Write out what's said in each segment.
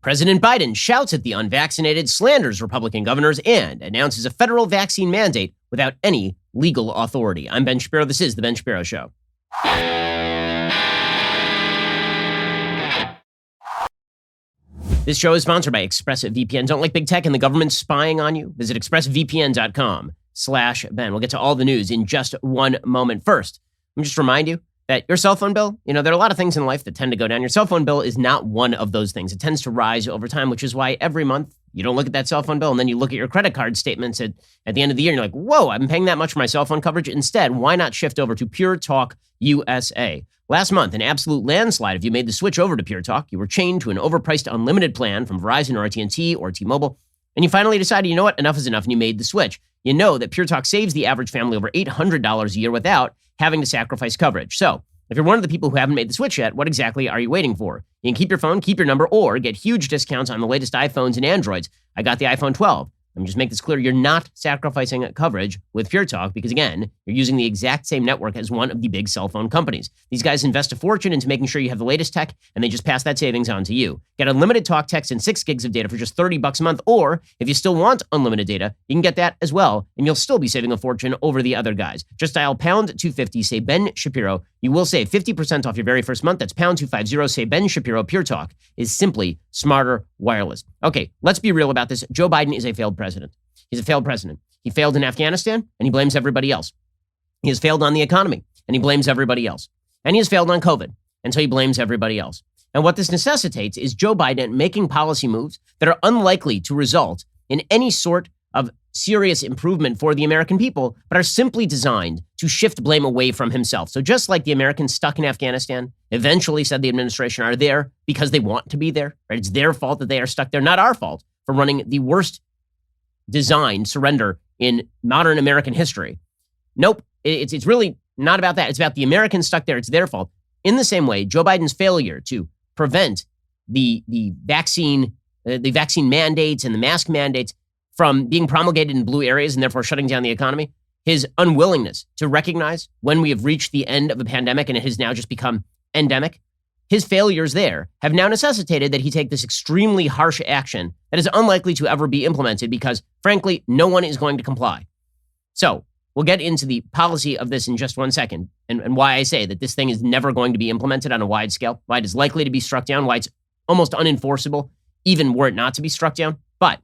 President Biden shouts at the unvaccinated, slanders Republican governors, and announces a federal vaccine mandate without any legal authority. I'm Ben Shapiro. This is The Ben Shapiro Show. This show is sponsored by ExpressVPN. Don't like big tech and the government spying on you? Visit expressvpn.com/Ben. We'll get to all the news in just one moment. First, let me just remind you that your cell phone bill, there are a lot of things in life that tend to go down. Your cell phone bill is not one of those things. It tends to rise over time, which is why every month you don't look at that cell phone bill and then you look at your credit card statements at the end of the year and you're like, whoa, I've been paying that much for my cell phone coverage. Instead, why not shift over to Pure Talk USA? Last month, an absolute landslide if you made the switch over to Pure Talk. You were chained to an overpriced unlimited plan from Verizon or AT&T or T-Mobile, and you finally decided, you know what, enough is enough, and you made the switch. You know that Pure Talk saves the average family over $800 a year without having to sacrifice coverage. So if you're one of the people who haven't made the switch yet, what exactly are you waiting for? You can keep your phone, keep your number, or get huge discounts on the latest iPhones and Androids. I got the iPhone 12. Let me just make this clear. You're not sacrificing coverage with Pure Talk because, again, you're using the exact same network as one of the big cell phone companies. These guys invest a fortune into making sure you have the latest tech, and they just pass that savings on to you. Get unlimited talk, text, and 6 gigs of data for just $30 a month, or if you still want unlimited data, you can get that as well, and you'll still be saving a fortune over the other guys. Just dial pound 250, say Ben Shapiro. You will save 50% off your very first month. That's pound 250, say Ben Shapiro. Pure Talk is simply smarter wireless. Okay, let's be real about this. Joe Biden is a failed president. He's a failed president. He failed in Afghanistan, and he blames everybody else. He has failed on the economy, and he blames everybody else. And he has failed on COVID, and so he blames everybody else. And what this necessitates is Joe Biden making policy moves that are unlikely to result in any sort of serious improvement for the American people, but are simply designed to shift blame away from himself. So just like the Americans stuck in Afghanistan eventually, said the administration, are there because they want to be there, right? It's their fault that they are stuck there, not our fault for running the worst designed surrender in modern American history. Nope, it's really not about that. It's about the Americans stuck there. It's their fault. In the same way, Joe Biden's failure to prevent the vaccine mandates and the mask mandates from being promulgated in blue areas and therefore shutting down the economy, his unwillingness to recognize when we have reached the end of the pandemic and it has now just become endemic, his failures there have now necessitated that he take this extremely harsh action that is unlikely to ever be implemented because, frankly, no one is going to comply. So we'll get into the policy of this in just one second and why I say that this thing is never going to be implemented on a wide scale, why it is likely to be struck down, why it's almost unenforceable, even were it not to be struck down. But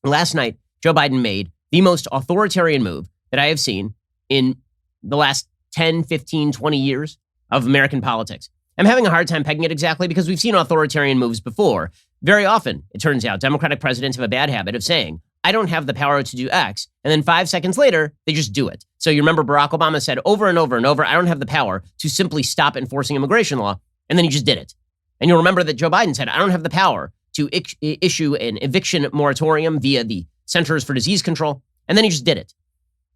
last night, Joe Biden made the most authoritarian move that I have seen in the last 10, 15, 20 years of American politics. I'm having a hard time pegging it exactly because we've seen authoritarian moves before. Very often, it turns out, Democratic presidents have a bad habit of saying, I don't have the power to do X, and then 5 seconds later, they just do it. So you remember Barack Obama said over and over and over, I don't have the power to simply stop enforcing immigration law, and then he just did it. And you'll remember that Joe Biden said, I don't have the power to issue an eviction moratorium via the Centers for Disease Control, and then he just did it.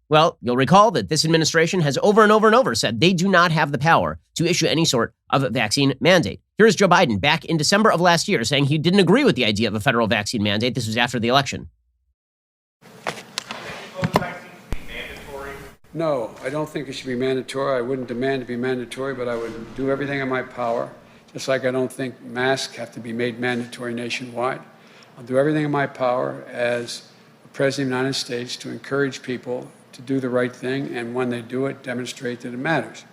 Well, you'll recall that this administration has over and over and over said they do not have the power to issue any sort of vaccine mandate. Here is Joe Biden back in December of last year saying he didn't agree with the idea of a federal vaccine mandate. This was after the election. No, I don't think it should be mandatory. I wouldn't demand to be mandatory, but I would do everything in my power, just like I don't think masks have to be made mandatory nationwide. I'll do everything in my power as the President of the United States to encourage people to do the right thing, and when they do it, demonstrate that it matters.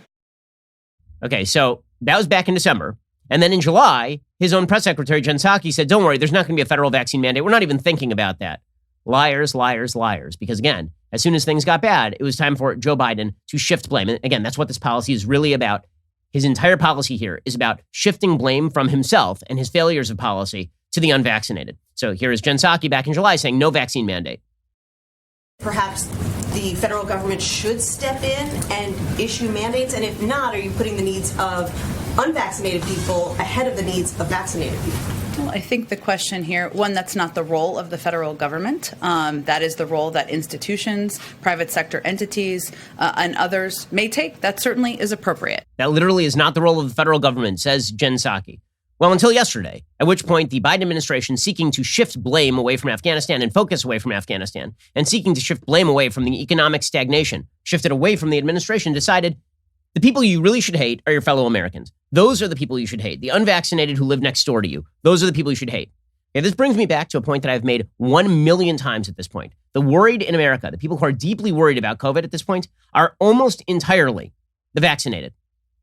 Okay, so that was back in December. And then in July, his own press secretary, Jen Psaki, said, don't worry, there's not going to be a federal vaccine mandate. We're not even thinking about that. Liars, liars, liars. Because again, as soon as things got bad, it was time for Joe Biden to shift blame. And again, that's what this policy is really about. His entire policy here is about shifting blame from himself and his failures of policy to the unvaccinated. So here is Jen Psaki back in July saying no vaccine mandate. Perhaps the federal government should step in and issue mandates? And if not, are you putting the needs of unvaccinated people ahead of the needs of vaccinated people? Well, I think the question here, one, that's not the role of the federal government. That is the role that institutions, private sector entities, and others may take. That certainly is appropriate. That literally is not the role of the federal government, says Jen Psaki. Well, until yesterday, at which point the Biden administration, seeking to shift blame away from Afghanistan and focus away from Afghanistan, and seeking to shift blame away from the economic stagnation, shifted away from the administration, decided the people you really should hate are your fellow Americans. Those are the people you should hate. The unvaccinated who live next door to you, those are the people you should hate. Okay, this brings me back to a point that I've made 1 million times at this point. The worried in America, the people who are deeply worried about COVID at this point, are almost entirely the vaccinated,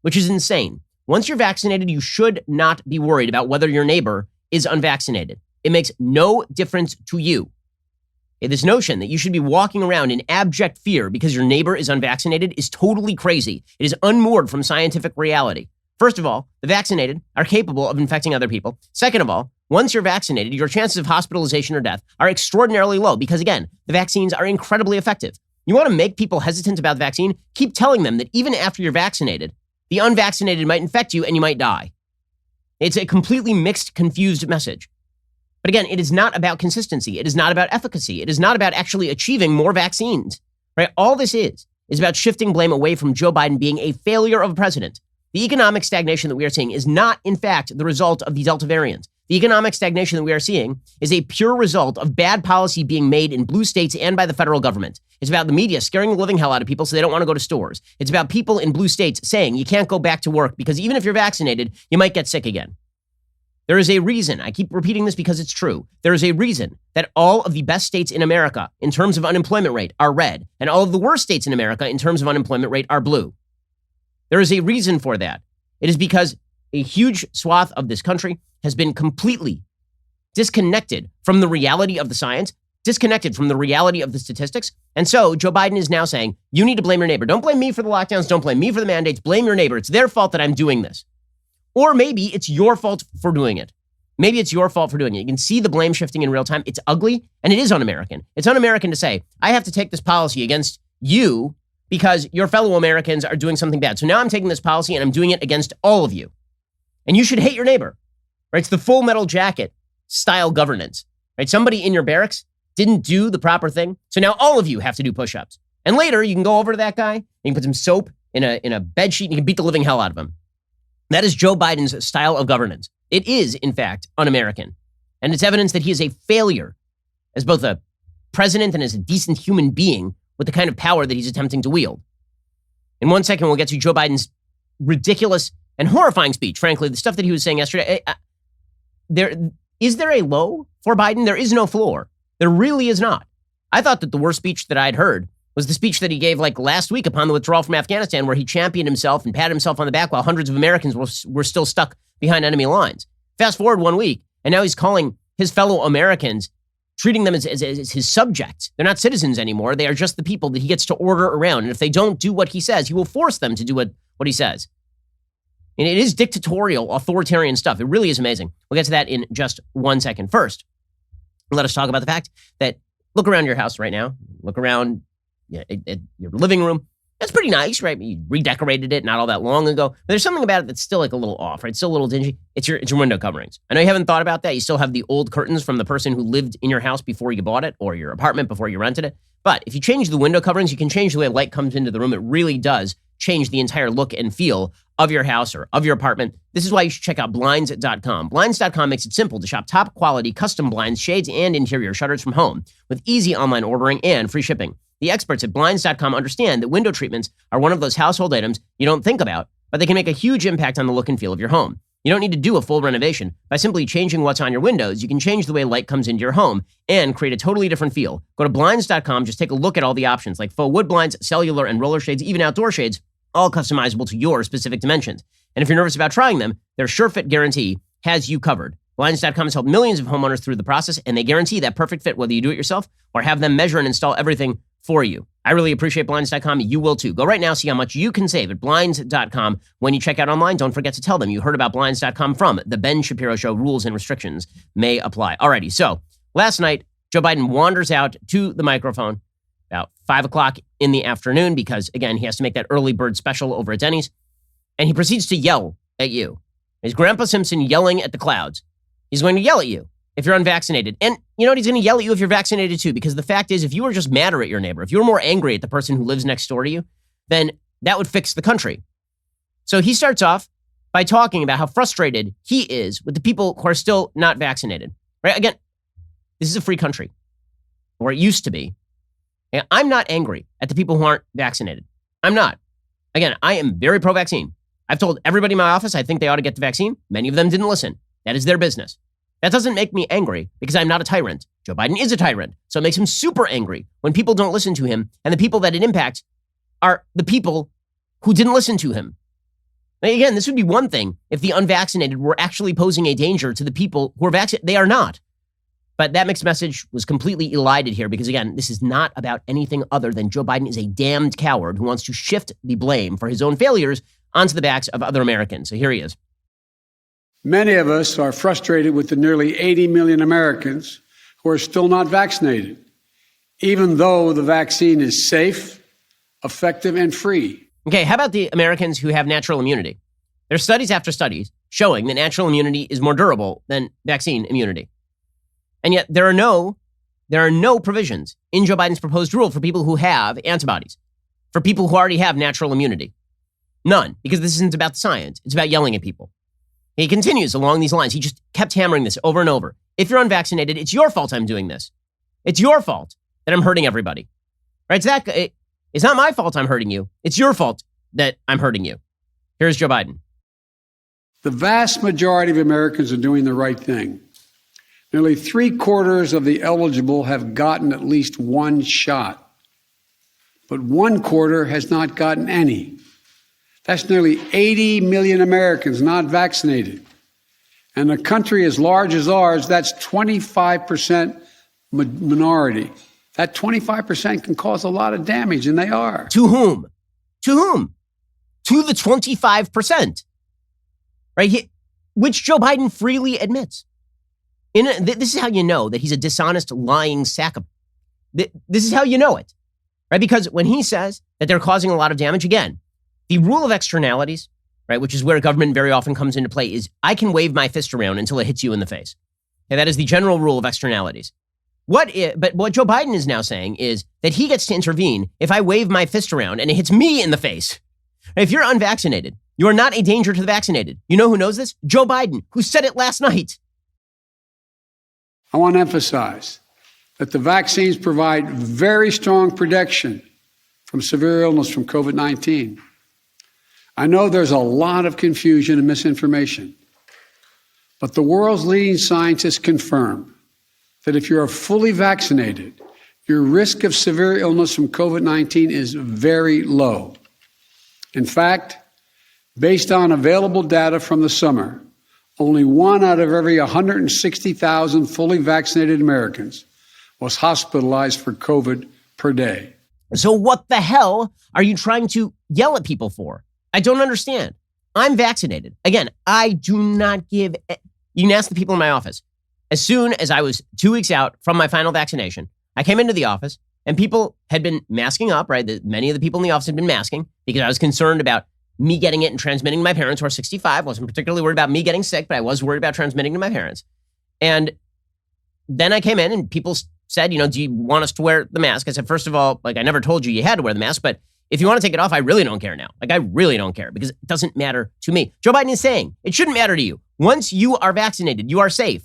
which is insane. Once you're vaccinated, you should not be worried about whether your neighbor is unvaccinated. It makes no difference to you. This notion that you should be walking around in abject fear because your neighbor is unvaccinated is totally crazy. It is unmoored from scientific reality. First of all, the vaccinated are capable of infecting other people. Second of all, once you're vaccinated, your chances of hospitalization or death are extraordinarily low because, again, the vaccines are incredibly effective. You want to make people hesitant about the vaccine? Keep telling them that even after you're vaccinated, the unvaccinated might infect you and you might die. It's a completely mixed, confused message. But again, it is not about consistency. It is not about efficacy. It is not about actually achieving more vaccines, right? All this is about shifting blame away from Joe Biden being a failure of a president. The economic stagnation that we are seeing is not, in fact, the result of the Delta variant. The economic stagnation that we are seeing is a pure result of bad policy being made in blue states and by the federal government. It's about the media scaring the living hell out of people so they don't want to go to stores. It's about people in blue states saying you can't go back to work because even if you're vaccinated, you might get sick again. There is a reason, I keep repeating this because it's true, there is a reason that all of the best states in America in terms of unemployment rate are red, and all of the worst states in America in terms of unemployment rate are blue. There is a reason for that. It is because a huge swath of this country has been completely disconnected from the reality of the science, disconnected from the reality of the statistics. And so Joe Biden is now saying, you need to blame your neighbor. Don't blame me for the lockdowns. Don't blame me for the mandates. Blame your neighbor. It's their fault that I'm doing this. Or maybe it's your fault for doing it. Maybe it's your fault for doing it. You can see the blame shifting in real time. It's ugly and it is un-American. It's un-American to say, I have to take this policy against you because your fellow Americans are doing something bad. So now I'm taking this policy and I'm doing it against all of you. And you should hate your neighbor, right? It's the Full Metal Jacket style governance, right? Somebody in your barracks didn't do the proper thing. So now all of you have to do push-ups. And later you can go over to that guy and you can put some soap in a bed sheet and you can beat the living hell out of him. That is Joe Biden's style of governance. It is, in fact, un-American. And it's evidence that he is a failure as both a president and as a decent human being with the kind of power that he's attempting to wield. In 1 second, we'll get to Joe Biden's ridiculous and horrifying speech. Frankly, the stuff that he was saying yesterday. Is there a low for Biden? There is no floor. There really is not. I thought that the worst speech that I'd heard was the speech that he gave like last week upon the withdrawal from Afghanistan, where he championed himself and patted himself on the back while hundreds of Americans were still stuck behind enemy lines. Fast forward 1 week, and now he's calling his fellow Americans, treating them as his subjects. They're not citizens anymore. They are just the people that he gets to order around. And if they don't do what he says, he will force them to do what he says. And it is dictatorial, authoritarian stuff. It really is amazing. We'll get to that in just 1 second. First, let us talk about the fact that look around your house right now. Look around at your living room. That's pretty nice, right? You redecorated it not all that long ago. But there's something about it that's still like a little off, right? It's still a little dingy. It's your window coverings. I know you haven't thought about that. You still have the old curtains from the person who lived in your house before you bought it or your apartment before you rented it. But if you change the window coverings, you can change the way light comes into the room. It really does change the entire look and feel of your house or of your apartment. This is why you should check out Blinds.com. Blinds.com makes it simple to shop top quality custom blinds, shades, and interior shutters from home with easy online ordering and free shipping. The experts at Blinds.com understand that window treatments are one of those household items you don't think about, but they can make a huge impact on the look and feel of your home. You don't need to do a full renovation. By simply changing what's on your windows, you can change the way light comes into your home and create a totally different feel. Go to Blinds.com, just take a look at all the options like faux wood blinds, cellular and roller shades, even outdoor shades, all customizable to your specific dimensions. And if you're nervous about trying them, their SureFit guarantee has you covered. Blinds.com has helped millions of homeowners through the process, and they guarantee that perfect fit whether you do it yourself or have them measure and install everything for you. I really appreciate Blinds.com. You will too. Go right now, see how much you can save at Blinds.com. When you check out online, don't forget to tell them you heard about Blinds.com from The Ben Shapiro Show. Rules and restrictions may apply. Alrighty, so last night, Joe Biden wanders out to the microphone about 5 o'clock in the afternoon because, again, he has to make that early bird special over at Denny's, and he proceeds to yell at you. He's Grandpa Simpson yelling at the clouds. He's going to yell at you if you're unvaccinated. And you know what? He's going to yell at you if you're vaccinated too, because the fact is, if you were just madder at your neighbor, if you were more angry at the person who lives next door to you, then that would fix the country. So he starts off by talking about how frustrated he is with the people who are still not vaccinated. Right? Again, this is a free country, or it used to be. And I'm not angry at the people who aren't vaccinated. I'm not. Again, I am very pro-vaccine. I've told everybody in my office I think they ought to get the vaccine. Many of them didn't listen. That is their business. That doesn't make me angry because I'm not a tyrant. Joe Biden is a tyrant. So it makes him super angry when people don't listen to him, and the people that it impacts are the people who didn't listen to him. Now, again, this would be one thing if the unvaccinated were actually posing a danger to the people who are vaccinated. They are not. But that mixed message was completely elided here because, again, this is not about anything other than Joe Biden is a damned coward who wants to shift the blame for his own failures onto the backs of other Americans. So here he is. Many of us are frustrated with the nearly 80 million Americans who are still not vaccinated, even though the vaccine is safe, effective, and free. Okay, how about the Americans who have natural immunity? There's studies after studies showing that natural immunity is more durable than vaccine immunity. And yet there are no provisions in Joe Biden's proposed rule for people who have antibodies, for people who already have natural immunity. None, because this isn't about the science. It's about yelling at people. He continues along these lines. He just kept hammering this over and over. If you're unvaccinated, it's your fault I'm doing this. It's your fault that I'm hurting everybody. Right, Zach? It's not my fault I'm hurting you. It's your fault that I'm hurting you. Here's Joe Biden. The vast majority of Americans are doing the right thing. Nearly 3/4 of the eligible have gotten at least one shot, but 1/4 has not gotten any. That's nearly 80 million Americans not vaccinated. And a country as large as ours, that's 25% minority. That 25% can cause a lot of damage, and they are. To whom? To whom? To the 25%. Right? Which Joe Biden freely admits. This is how you know that he's a dishonest, lying sack of... This is how you know it. Right? Because when he says that they're causing a lot of damage, again, the rule of externalities, right, which is where government very often comes into play, is I can wave my fist around until it hits you in the face. Okay, that is the general rule of externalities. But what Joe Biden is now saying is that he gets to intervene if I wave my fist around and it hits me in the face. If you're unvaccinated, you are not a danger to the vaccinated. You know who knows this? Joe Biden, who said it last night. I want to emphasize that the vaccines provide very strong protection from severe illness from COVID-19. I know there's a lot of confusion and misinformation, but the world's leading scientists confirm that if you are fully vaccinated, your risk of severe illness from COVID-19 is very low. In fact, based on available data from the summer, only 1 out of every 160,000 fully vaccinated Americans was hospitalized for COVID per day. So what the hell are you trying to yell at people for? I don't understand. I'm vaccinated. Again, I do not give... You can ask the people in my office. As soon as I was 2 weeks out from my final vaccination, I came into the office and people had been masking up, right? Many of the people in the office had been masking because I was concerned about me getting it and transmitting to my parents who are 65. Wasn't particularly worried about me getting sick, but I was worried about transmitting to my parents. And then I came in and people said, do you want us to wear the mask? I said, first of all, I never told you had to wear the mask, but if you want to take it off, I really don't care now. I really don't care because it doesn't matter to me. Joe Biden is saying it shouldn't matter to you. Once you are vaccinated, you are safe.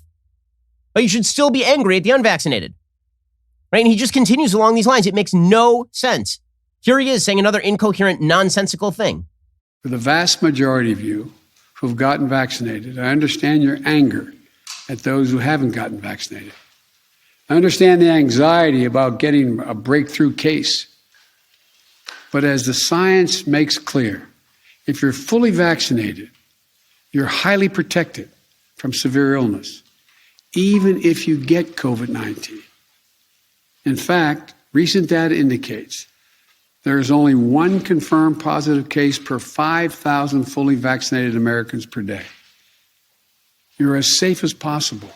But you should still be angry at the unvaccinated. Right? And he just continues along these lines. It makes no sense. Here he is saying another incoherent, nonsensical thing. For the vast majority of you who have gotten vaccinated, I understand your anger at those who haven't gotten vaccinated. I understand the anxiety about getting a breakthrough case. But as the science makes clear, if you're fully vaccinated, you're highly protected from severe illness, even if you get COVID-19. In fact, recent data indicates there is only 1 confirmed positive case per 5,000 fully vaccinated Americans per day. You're as safe as possible,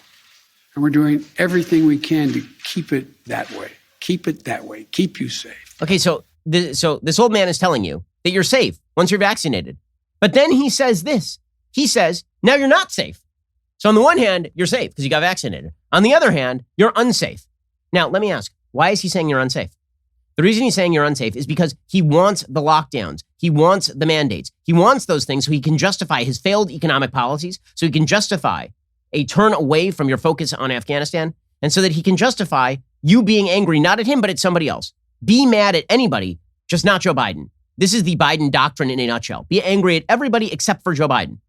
and we're doing everything we can to keep it that way. Keep it that way. Keep you safe. Okay, so this old man is telling you that you're safe once you're vaccinated. But then he says this. He says, now you're not safe. So on the one hand, you're safe because you got vaccinated. On the other hand, you're unsafe. Now, let me ask, why is he saying you're unsafe? The reason he's saying you're unsafe is because he wants the lockdowns. He wants the mandates. He wants those things so he can justify his failed economic policies, so he can justify a turn away from your focus on Afghanistan, and so that he can justify you being angry, not at him, but at somebody else. Be mad at anybody, just not Joe Biden. This is the Biden doctrine in a nutshell. Be angry at everybody except for Joe Biden.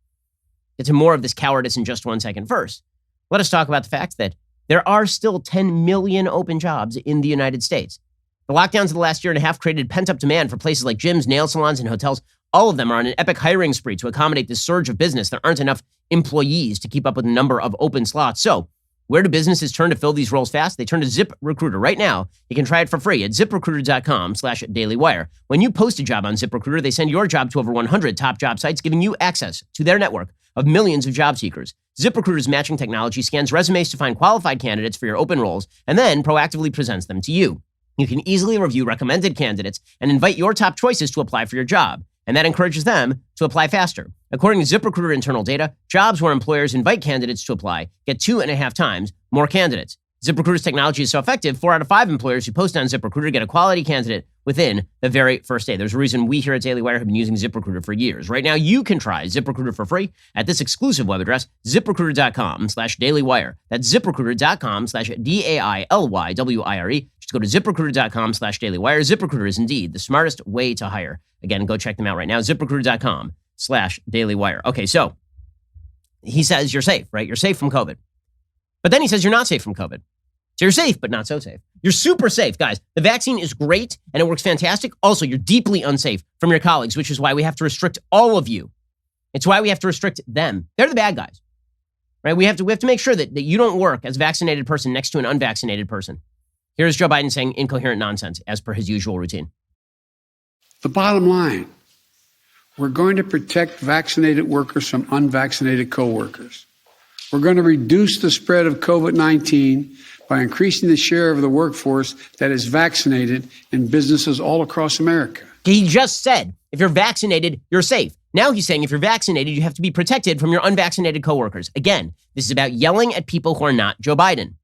Get to more of this cowardice in just 1 second. First, let us talk about the fact that there are still 10 million open jobs in the United States. The lockdowns of the last year and a half created pent-up demand for places like gyms, nail salons, and hotels. All of them are on an epic hiring spree to accommodate this surge of business. There aren't enough employees to keep up with the number of open slots. So where do businesses turn to fill these roles fast? They turn to ZipRecruiter. Right now, you can try it for free at ZipRecruiter.com/dailywire. When you post a job on ZipRecruiter, they send your job to over 100 top job sites, giving you access to their network of millions of job seekers. ZipRecruiter's matching technology scans resumes to find qualified candidates for your open roles and then proactively presents them to you. You can easily review recommended candidates and invite your top choices to apply for your job, and that encourages them to apply faster. According to ZipRecruiter internal data, jobs where employers invite candidates to apply get 2.5 times more candidates. ZipRecruiter's technology is so effective, 4 out of 5 employers who post on ZipRecruiter get a quality candidate within the very first day. There's a reason we here at Daily Wire have been using ZipRecruiter for years. Right now, you can try ZipRecruiter for free at this exclusive web address, ZipRecruiter.com/dailywire. That's ZipRecruiter.com/DAILYWIRE. Just go to ZipRecruiter.com/dailywire. ZipRecruiter is indeed the smartest way to hire. Again, go check them out right now, ZipRecruiter.com/dailywire. Okay, so he says you're safe, right? You're safe from COVID. But then he says you're not safe from COVID. So you're safe, but not so safe. You're super safe, guys. The vaccine is great and it works fantastic. Also, you're deeply unsafe from your colleagues, which is why we have to restrict all of you. It's why we have to restrict them. They're the bad guys, right? We have to make sure that you don't work as a vaccinated person next to an unvaccinated person. Here's Joe Biden saying incoherent nonsense as per his usual routine. The bottom line, we're going to protect vaccinated workers from unvaccinated coworkers. We're going to reduce the spread of COVID-19 by increasing the share of the workforce that is vaccinated in businesses all across America. He just said, if you're vaccinated, you're safe. Now he's saying if you're vaccinated, you have to be protected from your unvaccinated coworkers. Again, this is about yelling at people who are not Joe Biden.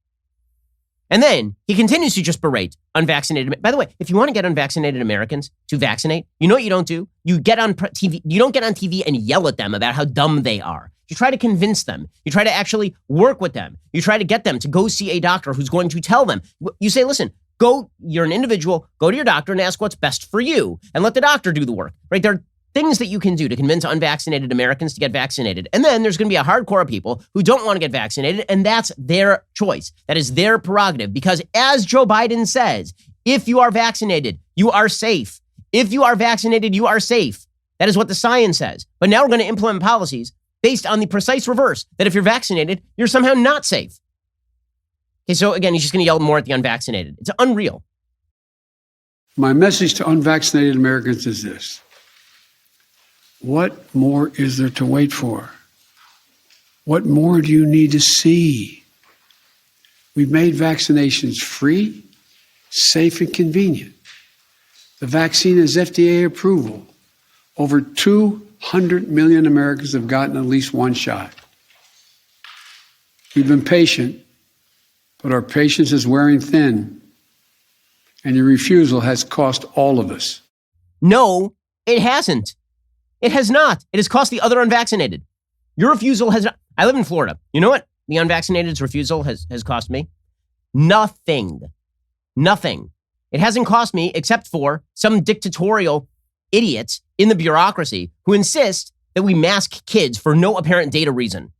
And then he continues to just berate unvaccinated. By the way, if you want to get unvaccinated Americans to vaccinate, you know what you don't do? You get on TV. You don't get on TV and yell at them about how dumb they are. You try to convince them. You try to actually work with them. You try to get them to go see a doctor who's going to tell them. You say, listen, you're an individual, go to your doctor and ask what's best for you and let the doctor do the work, right? There are things that you can do to convince unvaccinated Americans to get vaccinated. And then there's going to be a hardcore of people who don't want to get vaccinated, and that's their choice. That is their prerogative, because as Joe Biden says, if you are vaccinated, you are safe. If you are vaccinated, you are safe. That is what the science says. But now we're going to implement policies based on the precise reverse, that if you're vaccinated, you're somehow not safe. Okay, so again, he's just going to yell more at the unvaccinated. It's unreal. My message to unvaccinated Americans is this. What more is there to wait for? What more do you need to see? We've made vaccinations free, safe, and convenient. The vaccine has FDA approval. Over 200 million Americans have gotten at least one shot. We've been patient, but our patience is wearing thin, and your refusal has cost all of us. No, it hasn't. It has not. It has cost the other unvaccinated. Your refusal has not. I live in Florida. You know what the unvaccinated's refusal has cost me? Nothing. Nothing. It hasn't cost me except for some dictatorial idiots in the bureaucracy who insist that we mask kids for no apparent data reason.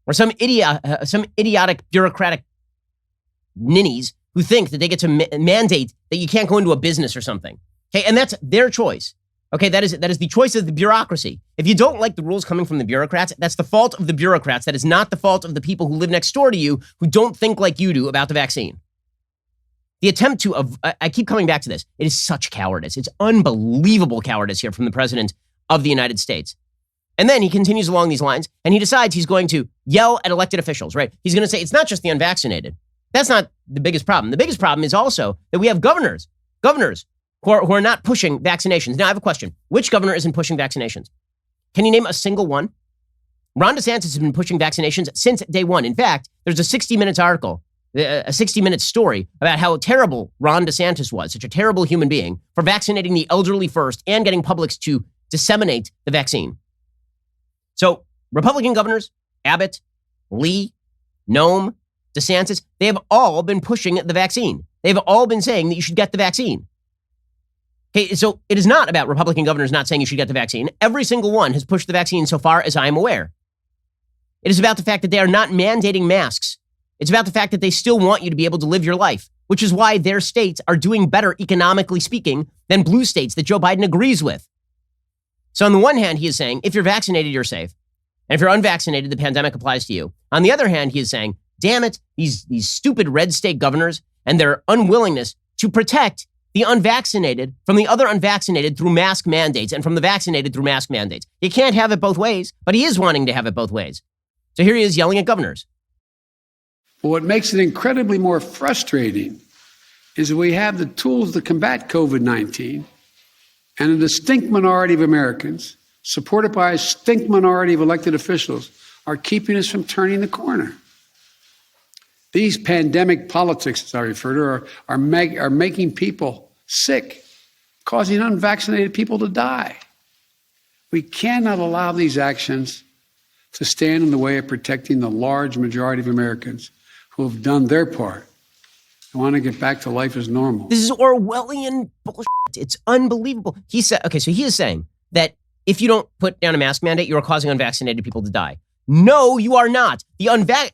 Or some idiotic bureaucratic ninnies who think that they get to mandate that you can't go into a business or something. Okay, and that's their choice. Okay, that is the choice of the bureaucracy. If you don't like the rules coming from the bureaucrats, that's the fault of the bureaucrats. That is not the fault of the people who live next door to you who don't think like you do about the vaccine. The attempt to, I keep coming back to this. It is such cowardice. It's unbelievable cowardice here from the president of the United States. And then he continues along these lines and he decides he's going to yell at elected officials, right? He's going to say it's not just the unvaccinated. That's not the biggest problem. The biggest problem is also that we have governors who are not pushing vaccinations. Now, I have a question. Which governor isn't pushing vaccinations? Can you name a single one? Ron DeSantis has been pushing vaccinations since day one. In fact, there's a 60 Minutes article, a 60 Minutes story about how terrible Ron DeSantis was, such a terrible human being, for vaccinating the elderly first and getting publics to disseminate the vaccine. So Republican governors, Abbott, Lee, Noem, DeSantis, they have all been pushing the vaccine. They've all been saying that you should get the vaccine. Okay, so it is not about Republican governors not saying you should get the vaccine. Every single one has pushed the vaccine so far as I'm aware. It is about the fact that they are not mandating masks. It's about the fact that they still want you to be able to live your life, which is why their states are doing better economically speaking than blue states that Joe Biden agrees with. So on the one hand, he is saying, if you're vaccinated, you're safe. And if you're unvaccinated, the pandemic applies to you. On the other hand, he is saying, damn it, these stupid red state governors and their unwillingness to protect the unvaccinated from the other unvaccinated through mask mandates and from the vaccinated through mask mandates. You can't have it both ways, but he is wanting to have it both ways. So here he is yelling at governors. But what makes it incredibly more frustrating is that we have the tools to combat COVID-19, and a distinct minority of Americans, supported by a distinct minority of elected officials, are keeping us from turning the corner. These pandemic politics, as I refer to, are making people sick, causing unvaccinated people to die. We cannot allow these actions to stand in the way of protecting the large majority of Americans who have done their part and want to get back to life as normal. This is Orwellian bullshit. It's unbelievable. He said, okay, so he is saying that if you don't put down a mask mandate, you are causing unvaccinated people to die. No, you are not.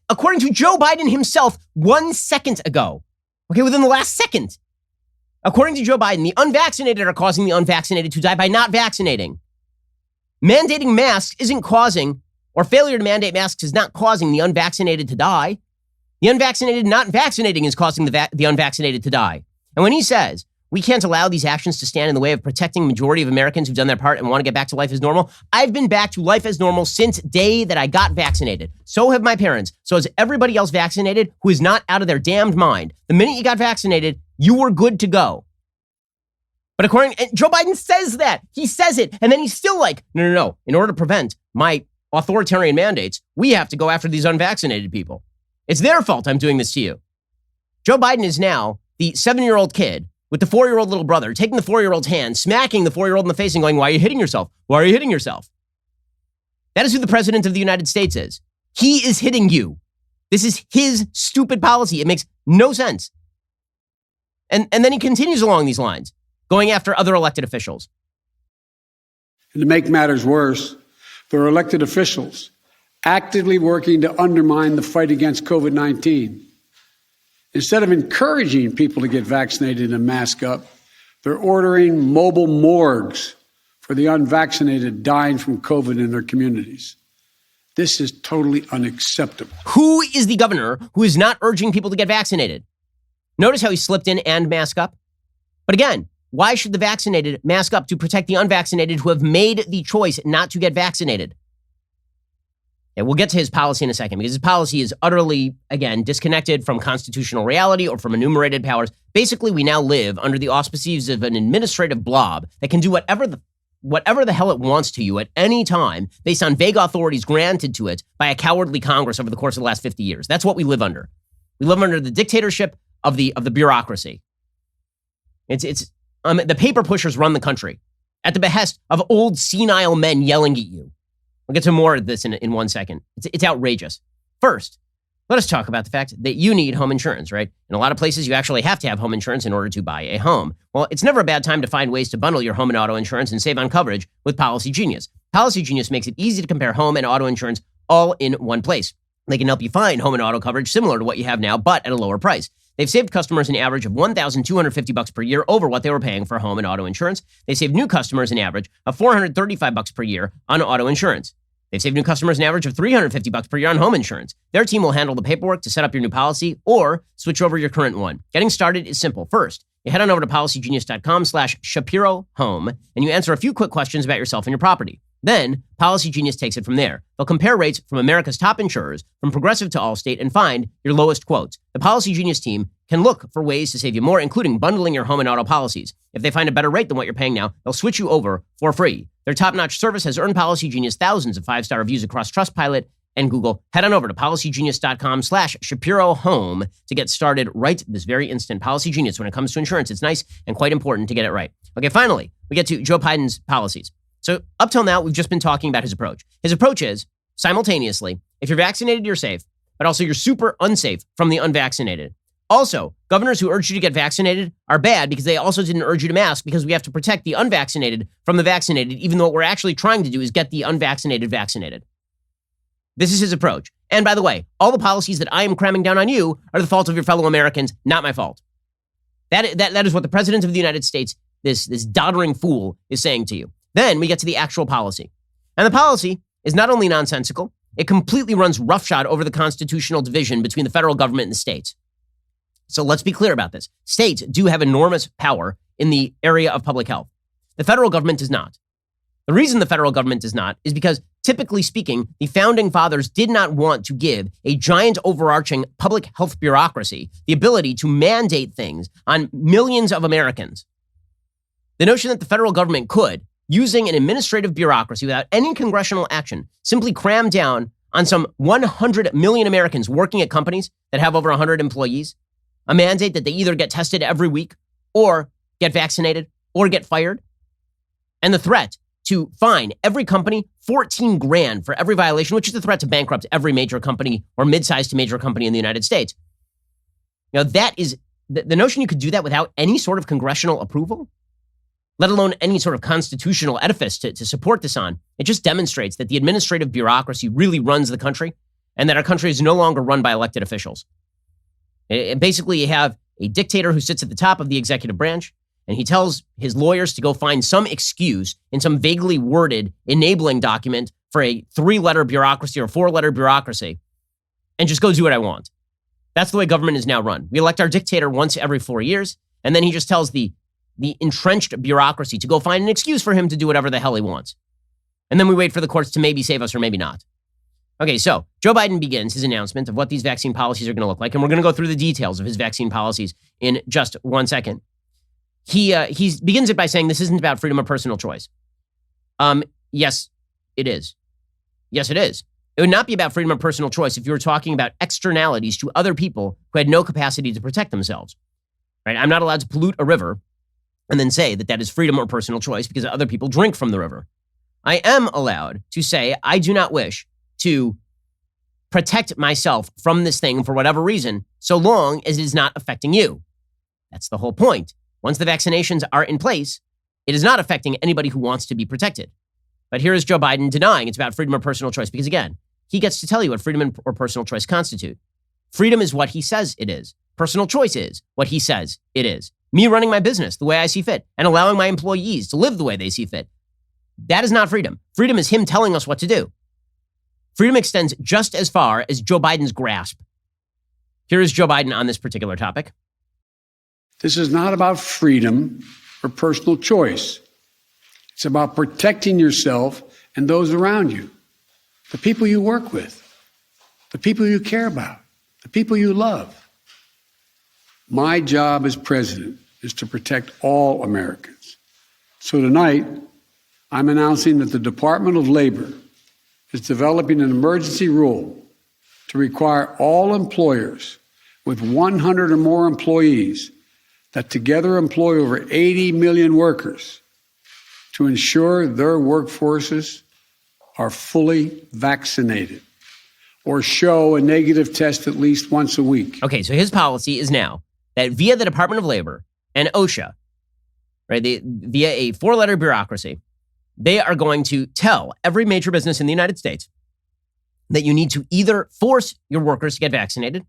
According to Joe Biden himself 1 second ago, okay, within the last second, according to Joe Biden, the unvaccinated are causing the unvaccinated to die by not vaccinating. Mandating masks isn't causing, or failure to mandate masks is not causing the unvaccinated to die. The unvaccinated not vaccinating is causing the unvaccinated to die. And when he says, we can't allow these actions to stand in the way of protecting the majority of Americans who've done their part and want to get back to life as normal. I've been back to life as normal since day that I got vaccinated. So have my parents. So is everybody else vaccinated who is not out of their damned mind. The minute you got vaccinated, you were good to go. But and Joe Biden says that. He says it. And then he's still like, no. In order to prevent my authoritarian mandates, we have to go after these unvaccinated people. It's their fault I'm doing this to you. Joe Biden is now the 7-year-old kid with the 4-year-old little brother, taking the 4-year-old's hand, smacking the 4-year-old in the face and going, why are you hitting yourself? Why are you hitting yourself? That is who the president of the United States is. He is hitting you. This is his stupid policy. It makes no sense. And then he continues along these lines, going after other elected officials. And to make matters worse, there are elected officials actively working to undermine the fight against COVID-19. Instead of encouraging people to get vaccinated and mask up, they're ordering mobile morgues for the unvaccinated dying from COVID in their communities. This is totally unacceptable. Who is the governor who is not urging people to get vaccinated? Notice how he slipped in and mask up. But again, why should the vaccinated mask up to protect the unvaccinated who have made the choice not to get vaccinated? And we'll get to his policy in a second because his policy is utterly, again, disconnected from constitutional reality or from enumerated powers. Basically, we now live under the auspices of an administrative blob that can do whatever the hell it wants to you at any time based on vague authorities granted to it by a cowardly Congress over the course of the last 50 years. That's what we live under. We live under the dictatorship of the bureaucracy. The paper pushers run the country at the behest of old senile men yelling at you. We'll get to more of this in 1 second. It's outrageous. First, let us talk about the fact that you need home insurance, right? In a lot of places, you actually have to have home insurance in order to buy a home. Well, it's never a bad time to find ways to bundle your home and auto insurance and save on coverage with Policy Genius. Policy Genius makes it easy to compare home and auto insurance all in one place. They can help you find home and auto coverage similar to what you have now, but at a lower price. They've saved customers an average of $1,250 per year over what they were paying for home and auto insurance. They saved new customers an average of $435 per year on auto insurance. They've saved new customers an average of $350 per year on home insurance. Their team will handle the paperwork to set up your new policy or switch over your current one. Getting started is simple. First, you head on over to policygenius.com/Shapiro home and you answer a few quick questions about yourself and your property. Then, Policy Genius takes it from there. They'll compare rates from America's top insurers, from Progressive to Allstate, and find your lowest quotes. The Policy Genius team can look for ways to save you more, including bundling your home and auto policies. If they find a better rate than what you're paying now, they'll switch you over for free. Their top-notch service has earned Policy Genius thousands of 5-star reviews across Trustpilot and Google. Head on over to policygenius.com/Shapiro home to get started right this very instant. Policy Genius, when it comes to insurance, it's nice and quite important to get it right. Okay, finally, we get to Joe Biden's policies. So up till now, we've just been talking about his approach. His approach is, simultaneously, if you're vaccinated, you're safe, but also you're super unsafe from the unvaccinated. Also, governors who urge you to get vaccinated are bad because they also didn't urge you to mask because we have to protect the unvaccinated from the vaccinated, even though what we're actually trying to do is get the unvaccinated vaccinated. This is his approach. And by the way, all the policies that I am cramming down on you are the fault of your fellow Americans, not my fault. That is what the President of the United States, this doddering fool, is saying to you. Then we get to the actual policy. And the policy is not only nonsensical, it completely runs roughshod over the constitutional division between the federal government and the states. So let's be clear about this. States do have enormous power in the area of public health. The federal government does not. The reason the federal government does not is because, typically speaking, the founding fathers did not want to give a giant overarching public health bureaucracy the ability to mandate things on millions of Americans. The notion that the federal government could, using an administrative bureaucracy without any congressional action, simply cram down on some 100 million Americans working at companies that have over 100 employees, a mandate that they either get tested every week or get vaccinated or get fired, and the threat to fine every company $14,000 for every violation, which is the threat to bankrupt every major company or mid-sized to major company in the United States. That is the notion you could do that without any sort of congressional approval, let alone any sort of constitutional edifice to support this on. It just demonstrates that the administrative bureaucracy really runs the country and that our country is no longer run by elected officials. Basically, you have a dictator who sits at the top of the executive branch, and he tells his lawyers to go find some excuse in some vaguely worded enabling document for a 3-letter bureaucracy or 4-letter bureaucracy and just go do what I want. That's the way government is now run. We elect our dictator once every 4 years, and then he just tells the entrenched bureaucracy to go find an excuse for him to do whatever the hell he wants. And then we wait for the courts to maybe save us or maybe not. Okay, so Joe Biden begins his announcement of what these vaccine policies are going to look like, and we're going to go through the details of his vaccine policies in just 1 second. He begins it by saying this isn't about freedom or personal choice. Yes, it is. Yes, it is. It would not be about freedom or personal choice if you were talking about externalities to other people who had no capacity to protect themselves. Right? I'm not allowed to pollute a river and then say that that is freedom or personal choice because other people drink from the river. I am allowed to say I do not wish to protect myself from this thing for whatever reason, so long as it is not affecting you. That's the whole point. Once the vaccinations are in place, it is not affecting anybody who wants to be protected. But here is Joe Biden denying it's about freedom or personal choice because, again, he gets to tell you what freedom or personal choice constitute. Freedom is what he says it is. Personal choice is what he says it is. Me running my business the way I see fit and allowing my employees to live the way they see fit. That is not freedom. Freedom is him telling us what to do. Freedom extends just as far as Joe Biden's grasp. Here is Joe Biden on this particular topic. This is not about freedom or personal choice. It's about protecting yourself and those around you, the people you work with, the people you care about, the people you love. My job as president is to protect all Americans. So tonight, I'm announcing that the Department of Labor is developing an emergency rule to require all employers with 100 or more employees that together employ over 80 million workers to ensure their workforces are fully vaccinated or show a negative test at least once a week. Okay, so his policy is now that via the Department of Labor and OSHA, right, via a 4-letter bureaucracy, they are going to tell every major business in the United States that you need to either force your workers to get vaccinated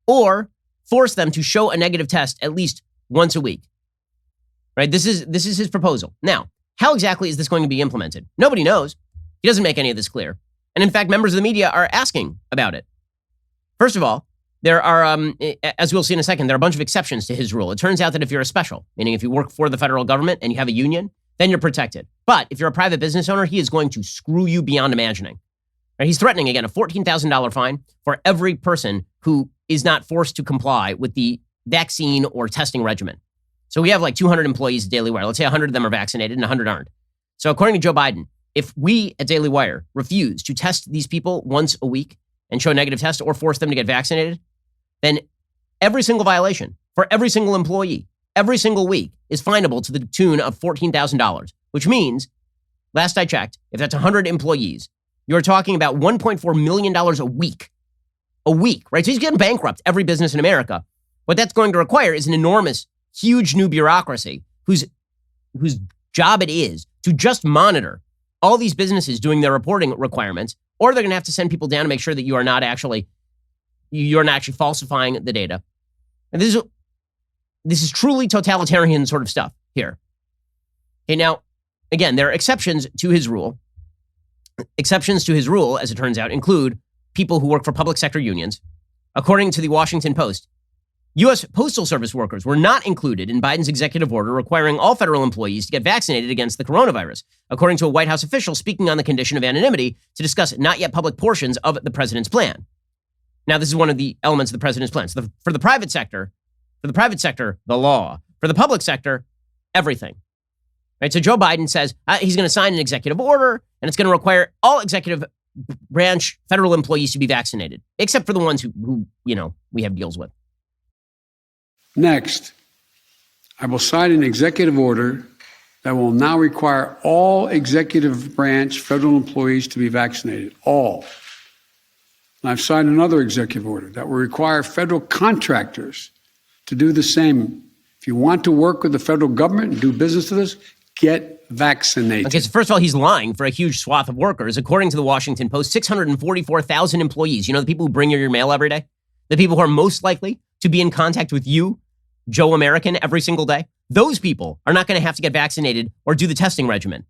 or force them to show a negative test at least once a week. Right? This is his proposal. Now, how exactly is this going to be implemented? Nobody knows. He doesn't make any of this clear. And in fact, members of the media are asking about it. First of all, there are, as we'll see in a second, there are a bunch of exceptions to his rule. It turns out that if you're a special, meaning if you work for the federal government and you have a union, then you're protected. But if you're a private business owner, he is going to screw you beyond imagining. Right? He's threatening, again, a $14,000 fine for every person who is not forced to comply with the vaccine or testing regimen. So we have like 200 employees at Daily Wire. Let's say 100 of them are vaccinated and 100 aren't. So according to Joe Biden, if we at Daily Wire refuse to test these people once a week and show a negative test or force them to get vaccinated, then every single violation for every single employee, every single week is finable to the tune of $14,000, which means, last I checked, if that's 100 employees, you're talking about $1.4 million a week. A week, right? So he's getting bankrupt every business in America. What that's going to require is an enormous, huge new bureaucracy whose job it is to just monitor all these businesses doing their reporting requirements or they're going to have to send people down to make sure that you're not actually falsifying the data. And this is truly totalitarian sort of stuff here. Okay, now, again, there are exceptions to his rule. Exceptions to his rule, as it turns out, include people who work for public sector unions. According to the Washington Post, U.S. Postal Service workers were not included in Biden's executive order requiring all federal employees to get vaccinated against the coronavirus, according to a White House official speaking on the condition of anonymity to discuss not yet public portions of the president's plan. Now, this is one of the elements of the president's plan. So for the private sector, the law. For the public sector, everything. Right? So Joe Biden says he's going to sign an executive order, and it's going to require all executive branch federal employees to be vaccinated, except for the ones who we have deals with. Next, I will sign an executive order that will now require all executive branch federal employees to be vaccinated. All. And I've signed another executive order that will require federal contractors to do the same. If you want to work with the federal government and do business with us, get vaccinated. Okay, so first of all, he's lying for a huge swath of workers. According to the Washington Post, 644,000 employees, the people who bring you your mail every day, the people who are most likely to be in contact with you, Joe American, every single day, those people are not going to have to get vaccinated or do the testing regimen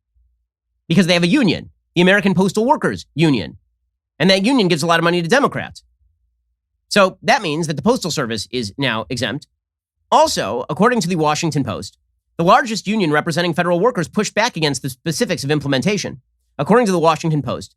because they have a union, the American Postal Workers Union. And that union gives a lot of money to Democrats. So that means that the Postal Service is now exempt. Also, according to the Washington Post, the largest union representing federal workers pushed back against the specifics of implementation. According to the Washington Post,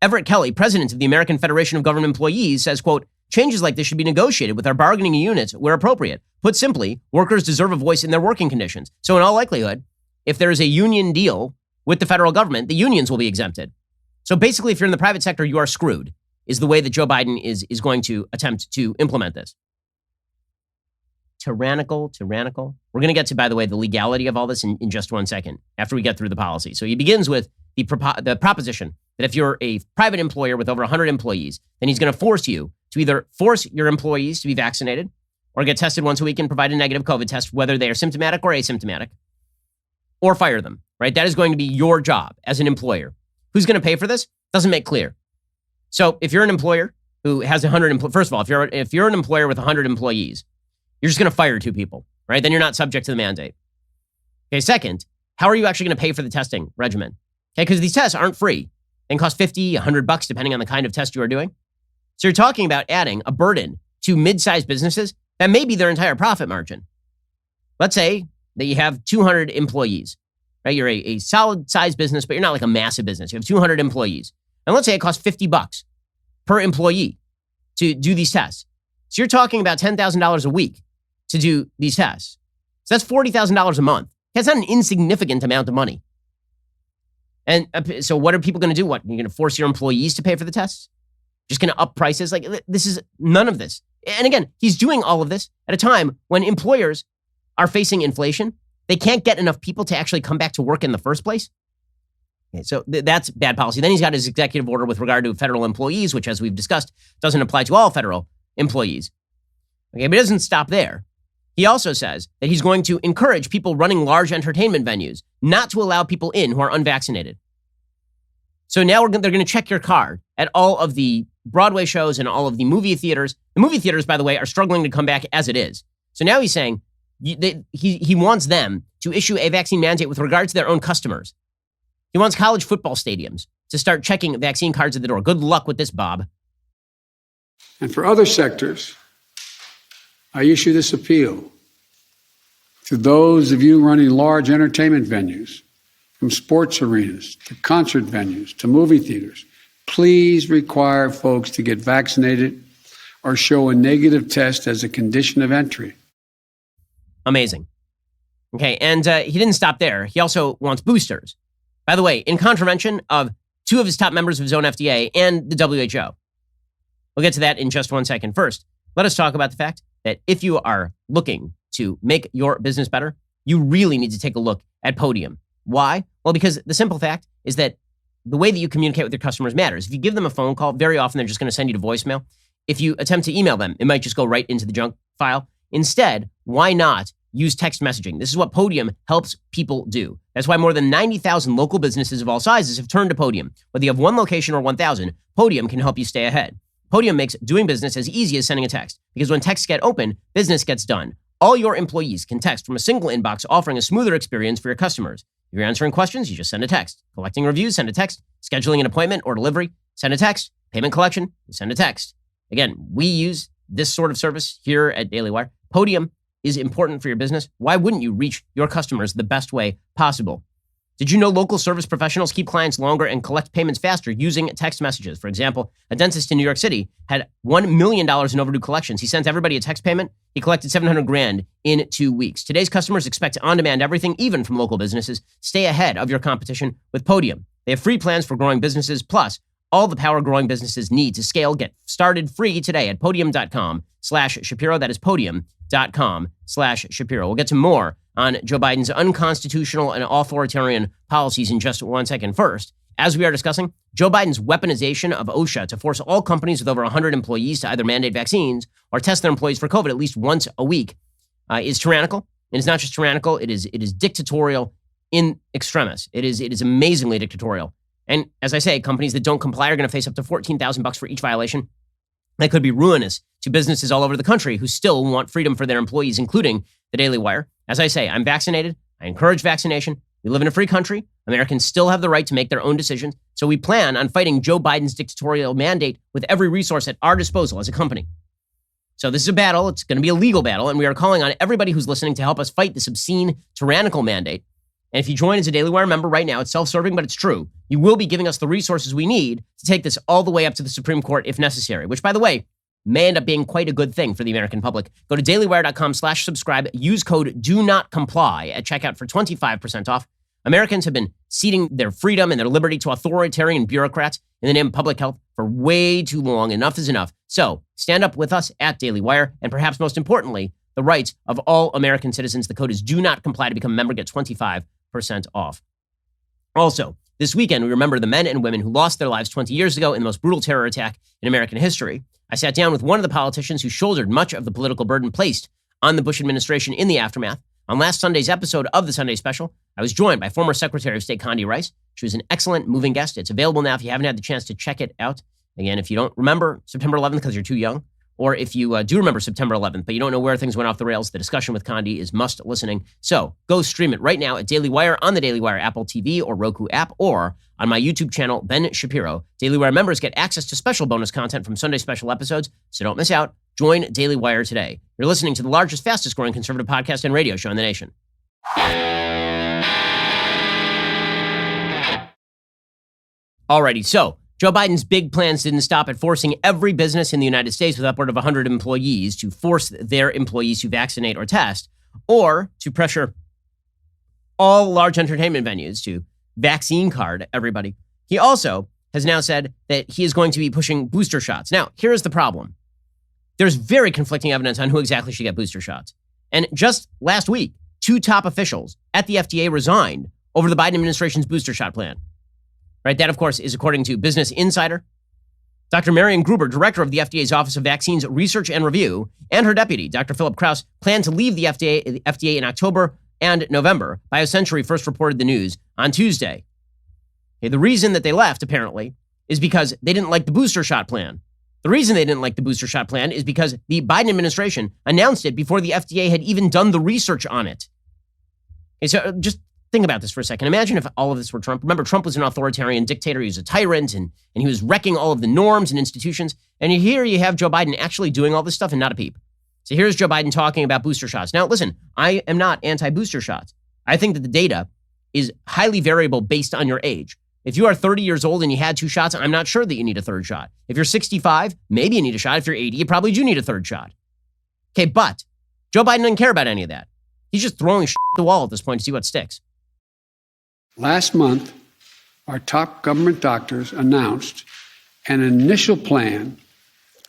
Everett Kelly, president of the American Federation of Government Employees, says, quote, changes like this should be negotiated with our bargaining units where appropriate. Put simply, workers deserve a voice in their working conditions. So in all likelihood, if there is a union deal with the federal government, the unions will be exempted. So basically, if you're in the private sector, you are screwed, is the way that Joe Biden is going to attempt to implement this. Tyrannical. We're going to get to, by the way, the legality of all this in just 1 second after we get through the policy. So he begins with the proposition that if you're a private employer with over 100 employees, then he's going to force you to either force your employees to be vaccinated or get tested once a week and provide a negative COVID test, whether they are symptomatic or asymptomatic, or fire them, right? That is going to be your job as an employer. Who's going to pay for this? Doesn't make clear. So if you're an employer who has 100, first of all, if you're an employer with 100 employees, you're just going to fire 2 people, right? Then you're not subject to the mandate. Okay, second, how are you actually going to pay for the testing regimen? Okay, because these tests aren't free. They can cost $50, $100, depending on the kind of test you are doing. So you're talking about adding a burden to mid-sized businesses that may be their entire profit margin. Let's say that you have 200 employees, right? You're a solid-sized business, but you're not like a massive business. You have 200 employees. And let's say it costs $50 per employee to do these tests. So you're talking about $10,000 a week to do these tests. So that's $40,000 a month. That's not an insignificant amount of money. And so what are people going to do? What, you're going to force your employees to pay for the tests? Just going to up prices? Like, this is none of this. And again, he's doing all of this at a time when employers are facing inflation. They can't get enough people to actually come back to work in the first place. Okay, so that's bad policy. Then he's got his executive order with regard to federal employees, which, as we've discussed, doesn't apply to all federal employees. Okay, but it doesn't stop there. He also says that he's going to encourage people running large entertainment venues not to allow people in who are unvaccinated. So now they're going to check your card at all of the Broadway shows and all of the movie theaters. The movie theaters, by the way, are struggling to come back as it is. So now he's saying he wants them to issue a vaccine mandate with regard to their own customers. He wants college football stadiums to start checking vaccine cards at the door. Good luck with this, Bob. And for other sectors, I issue this appeal to those of you running large entertainment venues, from sports arenas to concert venues to movie theaters. Please require folks to get vaccinated or show a negative test as a condition of entry. Amazing. Okay, and he didn't stop there. He also wants boosters. By the way, in contravention of 2 of his top members of his own FDA and the WHO. We'll get to that in just 1 second. First, let us talk about the fact that if you are looking to make your business better, you really need to take a look at Podium. Why? Well, because the simple fact is that the way that you communicate with your customers matters. If you give them a phone call, very often they're just going to send you to voicemail. If you attempt to email them, it might just go right into the junk file. Instead, why not use text messaging. This is what Podium helps people do. That's why more than 90,000 local businesses of all sizes have turned to Podium. Whether you have one location or 1,000, Podium can help you stay ahead. Podium makes doing business as easy as sending a text, because when texts get open, business gets done. All your employees can text from a single inbox, offering a smoother experience for your customers. If you're answering questions, you just send a text. Collecting reviews, send a text. Scheduling an appointment or delivery, send a text. Payment collection, you send a text. Again, we use this sort of service here at Daily Wire. Podium is important for your business. Why wouldn't you reach your customers the best way possible? Did you know local service professionals keep clients longer and collect payments faster using text messages? For example, a dentist in New York City had $1 million in overdue collections. He sent everybody a text payment. He collected $700,000 in 2 weeks. Today's customers expect on-demand everything, even from local businesses. Stay ahead of your competition with Podium. They have free plans for growing businesses, plus all the power growing businesses need to scale. Get started free today at podium.com/Shapiro. That is podium.com/Shapiro. We'll get to more on Joe Biden's unconstitutional and authoritarian policies in just 1 second. First, as we are discussing, Joe Biden's weaponization of OSHA to force all companies with over 100 employees to either mandate vaccines or test their employees for COVID at least once a week is tyrannical. And it's not just tyrannical, it is dictatorial in extremis. It is amazingly dictatorial. And as I say, companies that don't comply are going to face up to $14,000 for each violation. That could be ruinous to businesses all over the country who still want freedom for their employees, including the Daily Wire. As I say, I'm vaccinated. I encourage vaccination. We live in a free country. Americans still have the right to make their own decisions. So we plan on fighting Joe Biden's dictatorial mandate with every resource at our disposal as a company. So this is a battle. It's going to be a legal battle. And we are calling on everybody who's listening to help us fight this obscene, tyrannical mandate. And if you join as a Daily Wire member right now, it's self-serving, but it's true. You will be giving us the resources we need to take this all the way up to the Supreme Court if necessary, which, by the way, may end up being quite a good thing for the American public. Go to dailywire.com/subscribe. Use code do not comply at checkout for 25% off. Americans have been ceding their freedom and their liberty to authoritarian bureaucrats in the name of public health for way too long. Enough is enough. So stand up with us at Daily Wire, and perhaps most importantly, the rights of all American citizens. The code is do not comply to become a member. Get 25% off. Also, this weekend, we remember the men and women who lost their lives 20 years ago in the most brutal terror attack in American history. I sat down with one of the politicians who shouldered much of the political burden placed on the Bush administration in the aftermath. On last Sunday's episode of the Sunday Special, I was joined by former Secretary of State Condi Rice. She was an excellent moving guest. It's available now if you haven't had the chance to check it out. Again, if you don't remember September 11th because you're too young, or if you do remember September 11th, but you don't know where things went off the rails, the discussion with Condi is must listening. So go stream it right now at Daily Wire on the Daily Wire Apple TV or Roku app, or on my YouTube channel, Ben Shapiro. Daily Wire members get access to special bonus content from Sunday special episodes, so don't miss out. Join Daily Wire today. You're listening to the largest, fastest growing conservative podcast and radio show in the nation. Alrighty, so Joe Biden's big plans didn't stop at forcing every business in the United States with upward of 100 employees to force their employees to vaccinate or test, or to pressure all large entertainment venues to vaccine card everybody. He also has now said that he is going to be pushing booster shots. Now, here's the problem. There's very conflicting evidence on who exactly should get booster shots. And just last week, 2 top officials at the FDA resigned over the Biden administration's booster shot plan. Right, that, of course, is according to Business Insider. Dr. Marian Gruber, director of the FDA's Office of Vaccines Research and Review, and her deputy, Dr. Philip Krause, plan to leave the FDA in October and November. BioCentury first reported the news on Tuesday. Okay, the reason that they left, apparently, is because they didn't like the booster shot plan. The reason they didn't like the booster shot plan is because the Biden administration announced it before the FDA had even done the research on it. Okay, so just think about this for a second. Imagine if all of this were Trump. Remember, Trump was an authoritarian dictator. He was a tyrant, and he was wrecking all of the norms and institutions. And here you have Joe Biden actually doing all this stuff and not a peep. So here's Joe Biden talking about booster shots. Now, listen, I am not anti-booster shots. I think that the data is highly variable based on your age. If you are 30 years old and you had 2 shots, I'm not sure that you need a 3rd shot. If you're 65, maybe you need a shot. If you're 80, you probably do need a 3rd shot. Okay, but Joe Biden doesn't care about any of that. He's just throwing shit at the wall at this point to see what sticks. Last month, our top government doctors announced an initial plan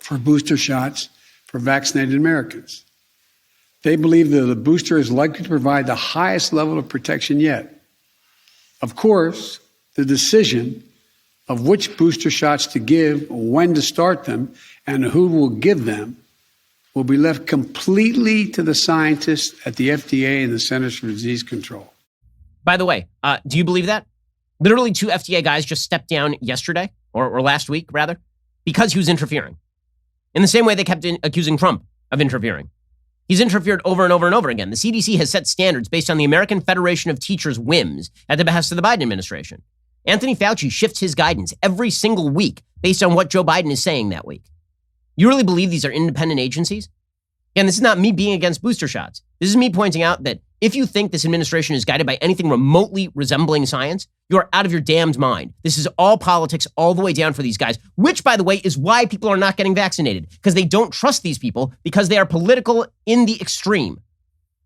for booster shots for vaccinated Americans. They believe that the booster is likely to provide the highest level of protection yet. Of course, the decision of which booster shots to give, when to start them, and who will give them will be left completely to the scientists at the FDA and the Centers for Disease Control. By the way, do you believe that? Literally 2 FDA guys just stepped down yesterday, or last week, rather, because he was interfering. In the same way they kept accusing Trump of interfering. He's interfered over and over and over again. The CDC has set standards based on the American Federation of Teachers' whims at the behest of the Biden administration. Anthony Fauci shifts his guidance every single week based on what Joe Biden is saying that week. You really believe these are independent agencies? And this is not me being against booster shots. This is me pointing out that if you think this administration is guided by anything remotely resembling science, you're out of your damned mind. This is all politics all the way down for these guys, which, by the way, is why people are not getting vaccinated, because they don't trust these people because they are political in the extreme.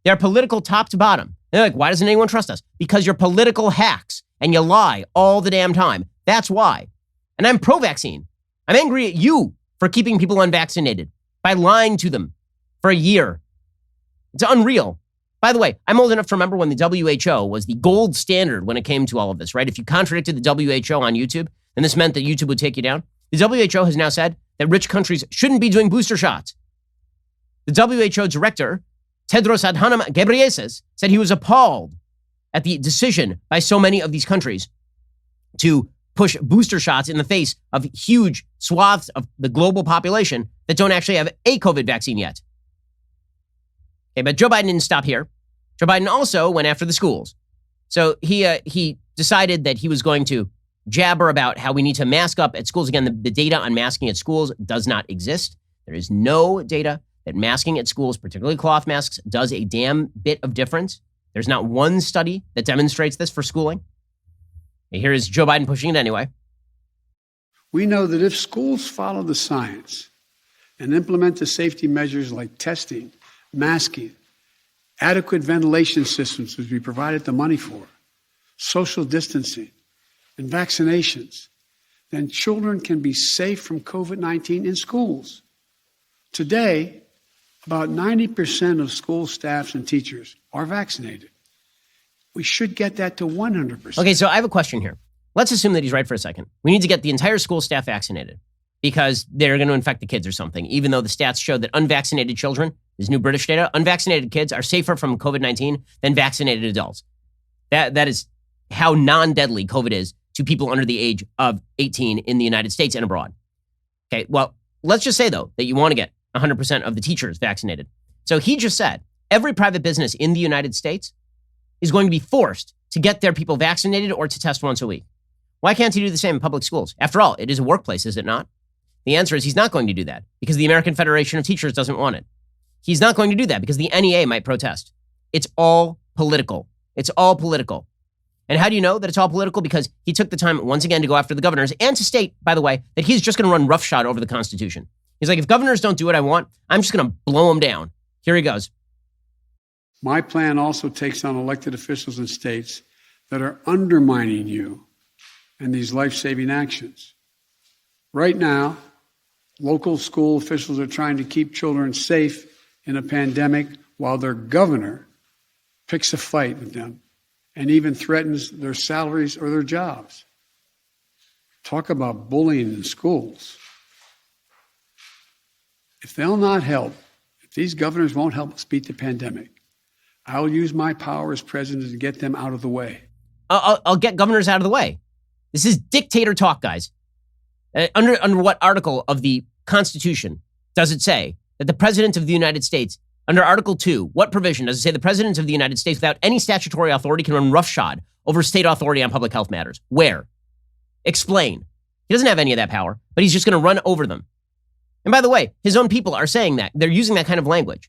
They're political top to bottom. They're like, why doesn't anyone trust us? Because you're political hacks and you lie all the damn time. That's why. And I'm pro-vaccine. I'm angry at you for keeping people unvaccinated by lying to them for a year. It's unreal. By the way, I'm old enough to remember when the WHO was the gold standard when it came to all of this, right? If you contradicted the WHO on YouTube, then this meant that YouTube would take you down. The WHO has now said that rich countries shouldn't be doing booster shots. The WHO director, Tedros Adhanom Ghebreyesus, said he was appalled at the decision by so many of these countries to push booster shots in the face of huge swaths of the global population that don't actually have a COVID vaccine yet. Okay, but Joe Biden didn't stop here. Joe Biden also went after the schools. So he decided that he was going to jabber about how we need to mask up at schools. Again, the data on masking at schools does not exist. There is no data that masking at schools, particularly cloth masks, does a damn bit of difference. There's not one study that demonstrates this for schooling. And here is Joe Biden pushing it anyway. We know that if schools follow the science and implement the safety measures like testing, masking, adequate ventilation systems, which we provided the money for, social distancing, and vaccinations, then children can be safe from COVID-19 in schools. Today, about 90% of school staffs and teachers are vaccinated. We should get that to 100%. Okay, so I have a question here. Let's assume that he's right for a second. We need to get the entire school staff vaccinated because they're going to infect the kids or something, even though the stats show that unvaccinated children, this new British data, unvaccinated kids are safer from COVID-19 than vaccinated adults. That is how non-deadly COVID is to people under the age of 18 in the United States and abroad. Okay, well, let's just say, though, that you want to get 100% of the teachers vaccinated. So he just said every private business in the United States is going to be forced to get their people vaccinated or to test once a week. Why can't he do the same in public schools? After all, it is a workplace, is it not? The answer is he's not going to do that because the American Federation of Teachers doesn't want it. He's not going to do that because the NEA might protest. It's all political. It's all political. And how do you know that it's all political? Because he took the time once again to go after the governors and to state, by the way, that he's just going to run roughshod over the Constitution. He's like, if governors don't do what I want, I'm just going to blow them down. Here he goes. My plan also takes on elected officials in states that are undermining you and these life-saving actions. Right now, local school officials are trying to keep children safe in a pandemic while their governor picks a fight with them and even threatens their salaries or their jobs. Talk about bullying in schools. If they'll not help, if these governors won't help us beat the pandemic, I'll use my power as president to get them out of the way. I'll get governors out of the way. This is dictator talk, guys. Under what article of the Constitution does it say that the President of the United States, under Article 2, what provision does it say the President of the United States without any statutory authority can run roughshod over state authority on public health matters? Where? Explain. He doesn't have any of that power, but he's just going to run over them. And by the way, his own people are saying that. They're using that kind of language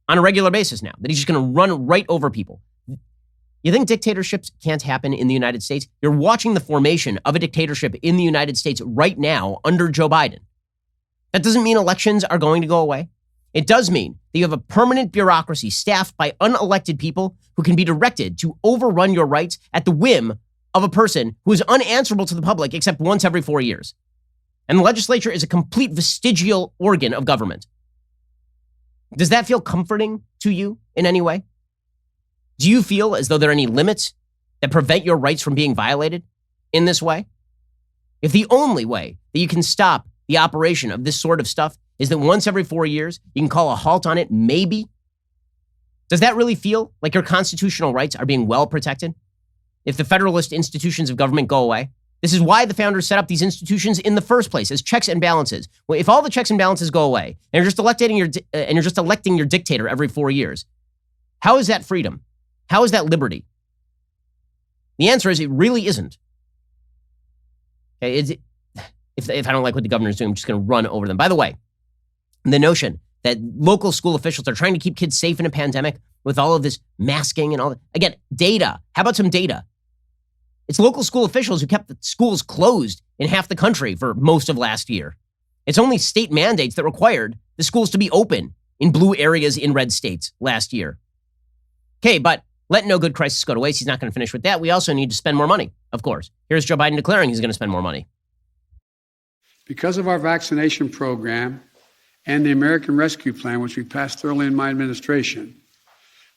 on a regular basis now, that he's just going to run right over people. You think dictatorships can't happen in the United States? You're watching the formation of a dictatorship in the United States right now under Joe Biden. That doesn't mean elections are going to go away. It does mean that you have a permanent bureaucracy staffed by unelected people who can be directed to overrun your rights at the whim of a person who is unanswerable to the public except once every 4 years. And the legislature is a complete vestigial organ of government. Does that feel comforting to you in any way? Do you feel as though there are any limits that prevent your rights from being violated in this way? If the only way that you can stop the operation of this sort of stuff is that once every 4 years, you can call a halt on it, maybe? Does that really feel like your constitutional rights are being well protected? If the federalist institutions of government go away? This is why the founders set up these institutions in the first place, as checks and balances. Well, if all the checks and balances go away, and you're just electing your dictator every 4 years, how is that freedom? How is that liberty? The answer is it really isn't. Okay, if I don't like what the governor's doing, I'm just going to run over them. By the way, the notion that local school officials are trying to keep kids safe in a pandemic with all of this masking and all that. Again, data. How about some data? It's local school officials who kept the schools closed in half the country for most of last year. It's only state mandates that required the schools to be open in blue areas in red states last year. Okay, but let no good crisis go to waste. He's not going to finish with that. We also need to spend more money, of course. Here's Joe Biden declaring he's going to spend more money. Because of our vaccination program and the American Rescue Plan, which we passed early in my administration,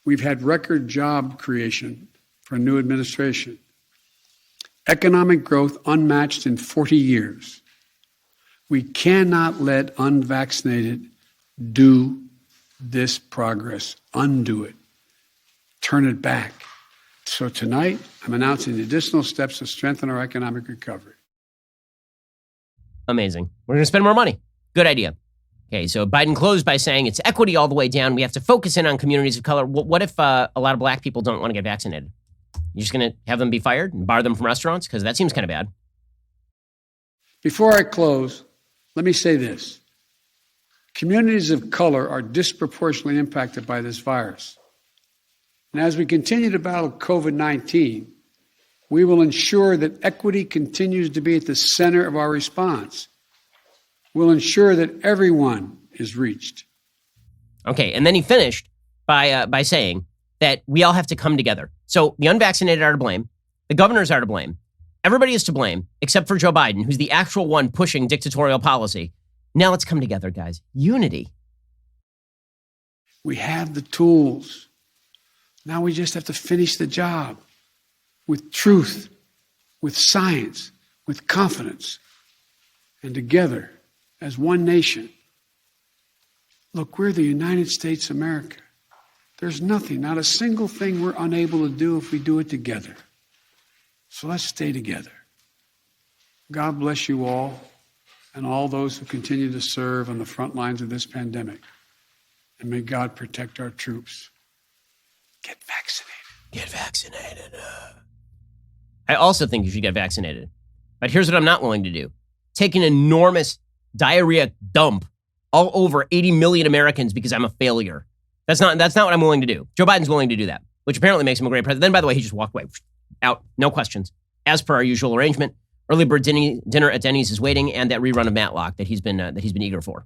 we've had record job creation for a new administration. Economic growth unmatched in 40 years. We cannot let unvaccinated do this progress, undo it, turn it back. So tonight, I'm announcing additional steps to strengthen our economic recovery. Amazing. We're going to spend more money. Good idea. Okay, so Biden closed by saying it's equity all the way down. We have to focus in on communities of color. What if a lot of black people don't want to get vaccinated? You're just going to have them be fired and bar them from restaurants? Because that seems kind of bad. Before I close, let me say this. Communities of color are disproportionately impacted by this virus. And as we continue to battle COVID-19, we will ensure that equity continues to be at the center of our response. We'll ensure that everyone is reached. Okay, and then he finished by saying that we all have to come together. So the unvaccinated are to blame. The governors are to blame. Everybody is to blame, except for Joe Biden, who's the actual one pushing dictatorial policy. Now let's come together, guys. Unity. We have the tools. Now we just have to finish the job with truth, with science, with confidence, and together as one nation. Look, we're the United States of America. There's nothing, not a single thing we're unable to do if we do it together. So let's stay together. God bless you all and all those who continue to serve on the front lines of this pandemic. And may God protect our troops. Get vaccinated. Get vaccinated. I also think you should get vaccinated. But here's what I'm not willing to do. Take an enormous diarrhea dump all over 80 million Americans because I'm a failure. That's not what I'm willing to do. Joe Biden's willing to do that, which apparently makes him a great president. Then, by the way, he just walked away. Out. No questions. As per our usual arrangement, early bird dinner at Denny's is waiting, and that rerun of Matlock that he's been eager for.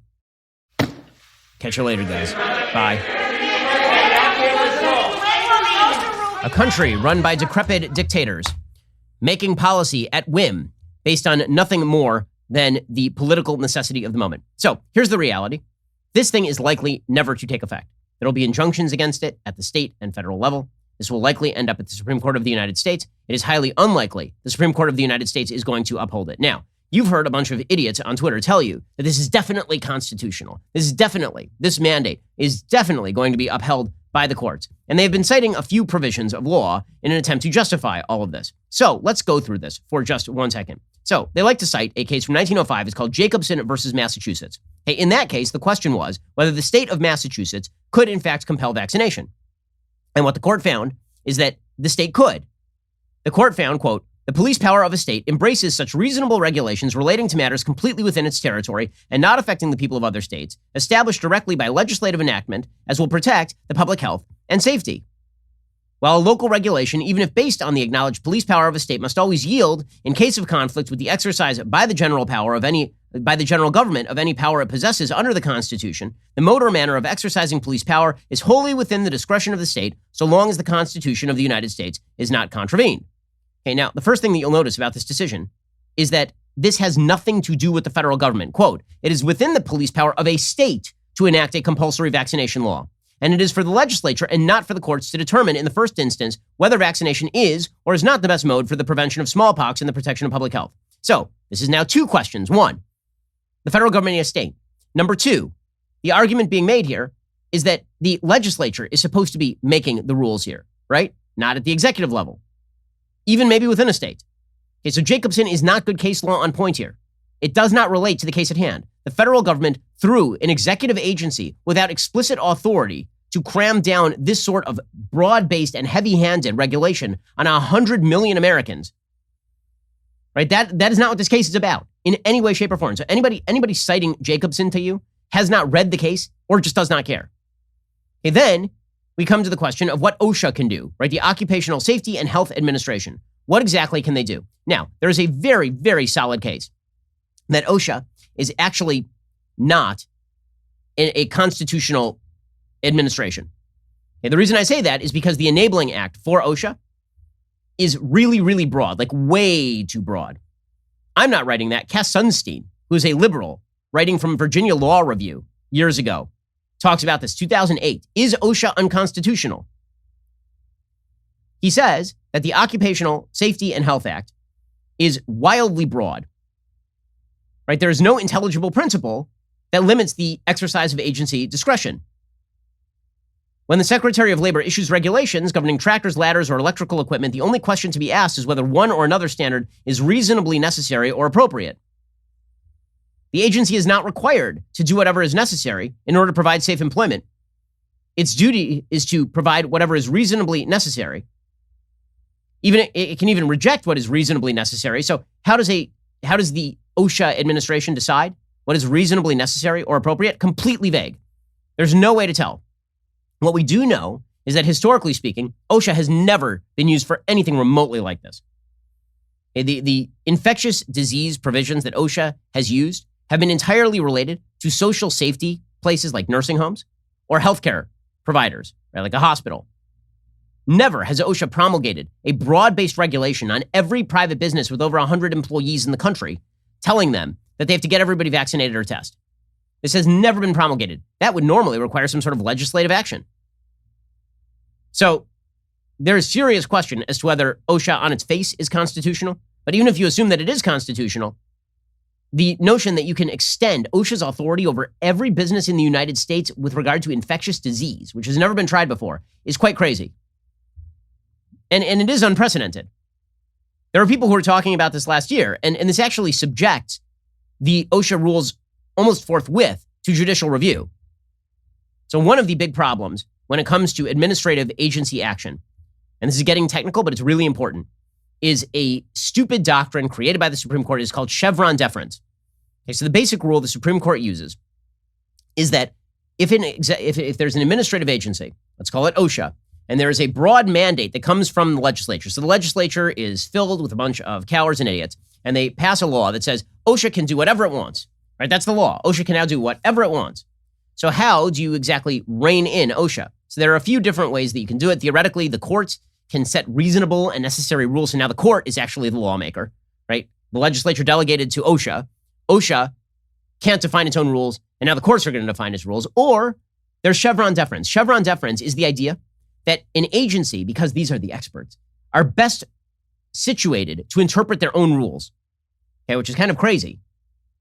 Catch you later, guys. Bye. A country run by decrepit dictators, making policy at whim based on nothing more than the political necessity of the moment. So here's the reality. This thing is likely never to take effect. There will be injunctions against it at the state and federal level. This will likely end up at the Supreme Court of the United States. It is highly unlikely the Supreme Court of the United States is going to uphold it. Now, you've heard a bunch of idiots on Twitter tell you that this is definitely constitutional. This mandate is definitely going to be upheld by the courts. And they've been citing a few provisions of law in an attempt to justify all of this. So let's go through this for just 1 second. So they like to cite a case from 1905. It's called Jacobson versus Massachusetts. Hey, in that case, the question was whether the state of Massachusetts could in fact compel vaccination. And what the court found is that the state could. The court found, quote, the police power of a state embraces such reasonable regulations relating to matters completely within its territory and not affecting the people of other states, established directly by legislative enactment, as will protect the public health and safety. While a local regulation, even if based on the acknowledged police power of a state, must always yield in case of conflict with the exercise by the general government of any power it possesses under the Constitution, the mode or manner of exercising police power is wholly within the discretion of the state, so long as the Constitution of the United States is not contravened. Okay, now, the first thing that you'll notice about this decision is that this has nothing to do with the federal government. Quote, it is within the police power of a state to enact a compulsory vaccination law. And it is for the legislature and not for the courts to determine in the first instance whether vaccination is or is not the best mode for the prevention of smallpox and the protection of public health. So this is now two questions. One, the federal government is a state. Number two, the argument being made here is that the legislature is supposed to be making the rules here, right? Not at the executive level, even maybe within a state. Okay, so Jacobson is not good case law on point here. It does not relate to the case at hand. The federal government, through an executive agency without explicit authority to cram down this sort of broad-based and heavy-handed regulation on 100 million Americans, right? That is not what this case is about in any way, shape, or form. So anybody citing Jacobson to you has not read the case or just does not care. Okay, then we come to the question of what OSHA can do, right? The Occupational Safety and Health Administration. What exactly can they do? Now, there is a very, very solid case that OSHA is actually not a constitutional administration. Okay, the reason I say that is because the Enabling Act for OSHA is really, really broad, like way too broad. I'm not writing that. Cass Sunstein, who's a liberal, writing from Virginia Law Review years ago, talks about this. 2008, is OSHA unconstitutional? He says that the Occupational Safety and Health Act is wildly broad, right? There is no intelligible principle that limits the exercise of agency discretion. When the Secretary of Labor issues regulations governing tractors, ladders, or electrical equipment, the only question to be asked is whether one or another standard is reasonably necessary or appropriate. The agency is not required to do whatever is necessary in order to provide safe employment. Its duty is to provide whatever is reasonably necessary. Even it can even reject what is reasonably necessary. So how does the OSHA administration decide what is reasonably necessary or appropriate? Completely vague. There's no way to tell. What we do know is that historically speaking, OSHA has never been used for anything remotely like this. The infectious disease provisions that OSHA has used have been entirely related to social safety places like nursing homes or healthcare providers, right, like a hospital. Never has OSHA promulgated a broad-based regulation on every private business with over 100 employees in the country, telling them that they have to get everybody vaccinated or test. This has never been promulgated. That would normally require some sort of legislative action. So there is serious question as to whether OSHA on its face is constitutional. But even if you assume that it is constitutional, the notion that you can extend OSHA's authority over every business in the United States with regard to infectious disease, which has never been tried before, is quite crazy. And it is unprecedented. There are people who were talking about this last year, and this actually subjects the OSHA rules almost forthwith to judicial review. So one of the big problems when it comes to administrative agency action, and this is getting technical, but it's really important, is a stupid doctrine created by the Supreme Court. It's called Chevron deference. Okay, so the basic rule the Supreme Court uses is that if there's an administrative agency, let's call it OSHA, and there is a broad mandate that comes from the legislature. So the legislature is filled with a bunch of cowards and idiots, and they pass a law that says OSHA can do whatever it wants, right? That's the law. OSHA can now do whatever it wants. So how do you exactly rein in OSHA? So there are a few different ways that you can do it. Theoretically, the courts can set reasonable and necessary rules. So now the court is actually the lawmaker, right? The legislature delegated to OSHA. OSHA can't define its own rules, and now the courts are going to define its rules. Or there's Chevron deference. Chevron deference is the idea that an agency, because these are the experts, are best situated to interpret their own rules, okay, which is kind of crazy.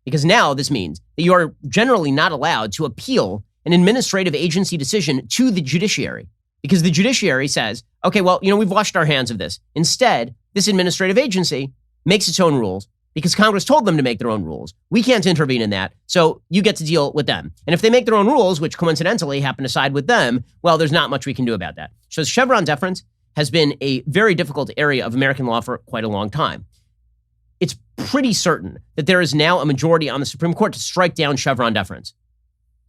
Because now this means that you are generally not allowed to appeal an administrative agency decision to the judiciary, because the judiciary says, okay, well, we've washed our hands of this. Instead, this administrative agency makes its own rules because Congress told them to make their own rules. We can't intervene in that, so you get to deal with them. And if they make their own rules, which coincidentally happen to side with them, well, there's not much we can do about that. So Chevron deference has been a very difficult area of American law for quite a long time. It's pretty certain that there is now a majority on the Supreme Court to strike down Chevron deference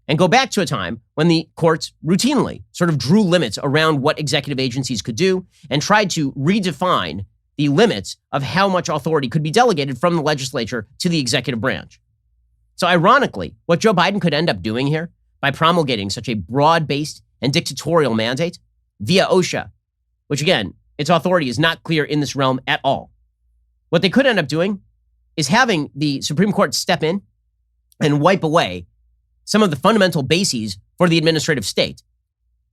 and go back to a time when the courts routinely sort of drew limits around what executive agencies could do and tried to redefine the limits of how much authority could be delegated from the legislature to the executive branch. So ironically, what Joe Biden could end up doing here by promulgating such a broad-based and dictatorial mandate via OSHA, which again, its authority is not clear in this realm at all. What they could end up doing is having the Supreme Court step in and wipe away some of the fundamental bases for the administrative state,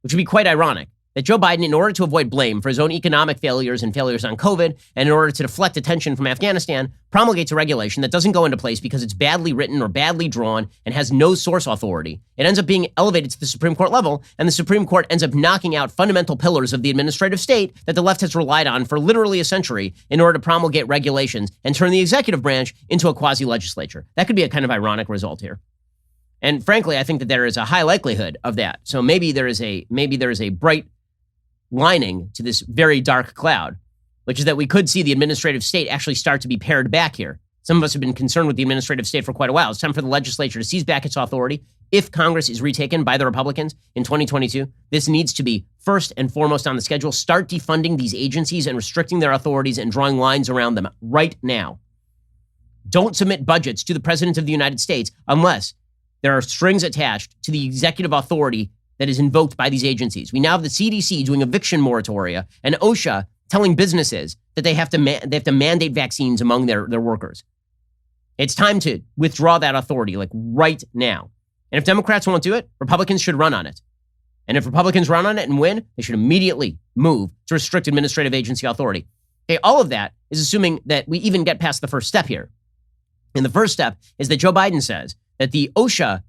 which would be quite ironic. that Joe Biden, in order to avoid blame for his own economic failures and failures on COVID, and in order to deflect attention from Afghanistan, promulgates a regulation that doesn't go into place because it's badly written or badly drawn and has no source authority. It ends up being elevated to the Supreme Court level, and the Supreme Court ends up knocking out fundamental pillars of the administrative state that the left has relied on for literally a century in order to promulgate regulations and turn the executive branch into a quasi-legislature. That could be a kind of ironic result here. And frankly, I think that there is a high likelihood of that. So maybe there is a bright lining to this very dark cloud, which is that we could see the administrative state actually start to be pared back here. Some of us have been concerned with the administrative state for quite a while. It's time for the legislature to seize back its authority. If Congress is retaken by the Republicans in 2022, this needs to be first and foremost on the schedule. Start defunding these agencies and restricting their authorities and drawing lines around them right now. Don't submit budgets to the President of the United States unless there are strings attached to the executive authority that is invoked by these agencies. We now have the CDC doing eviction moratoria and OSHA telling businesses that they have to mandate vaccines among their workers. It's time to withdraw that authority, like right now. And if Democrats won't do it, Republicans should run on it. And if Republicans run on it and win, they should immediately move to restrict administrative agency authority. Okay, all of that is assuming that we even get past the first step here. And the first step is that Joe Biden says that the OSHA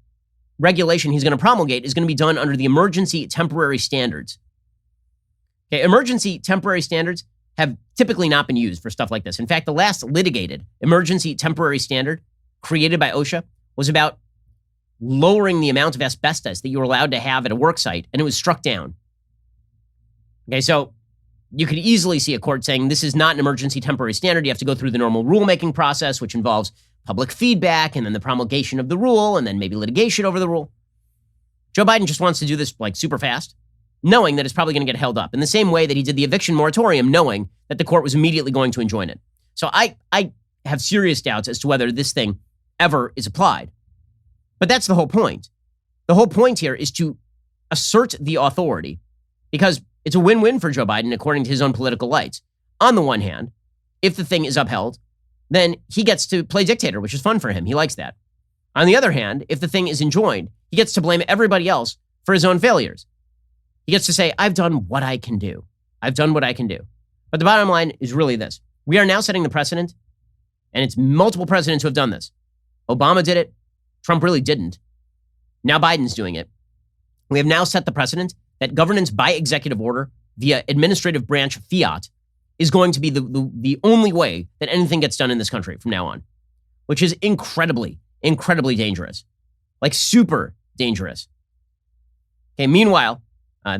regulation he's going to promulgate is going to be done under the emergency temporary standards. Okay, emergency temporary standards have typically not been used for stuff like this. In fact, the last litigated emergency temporary standard created by OSHA was about lowering the amount of asbestos that you were allowed to have at a work site, and it was struck down. Okay, so you could easily see a court saying this is not an emergency temporary standard. You have to go through the normal rulemaking process, which involves public feedback and then the promulgation of the rule and then maybe litigation over the rule. Joe Biden just wants to do this like super fast, knowing that it's probably going to get held up in the same way that he did the eviction moratorium, knowing that the court was immediately going to enjoin it. So I have serious doubts as to whether this thing ever is applied. But that's the whole point. The whole point here is to assert the authority because it's a win-win for Joe Biden according to his own political lights. On the one hand, if the thing is upheld, then he gets to play dictator, which is fun for him. He likes that. On the other hand, if the thing is enjoined, he gets to blame everybody else for his own failures. He gets to say, I've done what I can do. I've done what I can do. But the bottom line is really this. We are now setting the precedent, and it's multiple presidents who have done this. Obama did it. Trump really didn't. Now Biden's doing it. We have now set the precedent that governance by executive order via administrative branch fiat is going to be the only way that anything gets done in this country from now on, which is incredibly, incredibly dangerous, like super dangerous. Okay, meanwhile,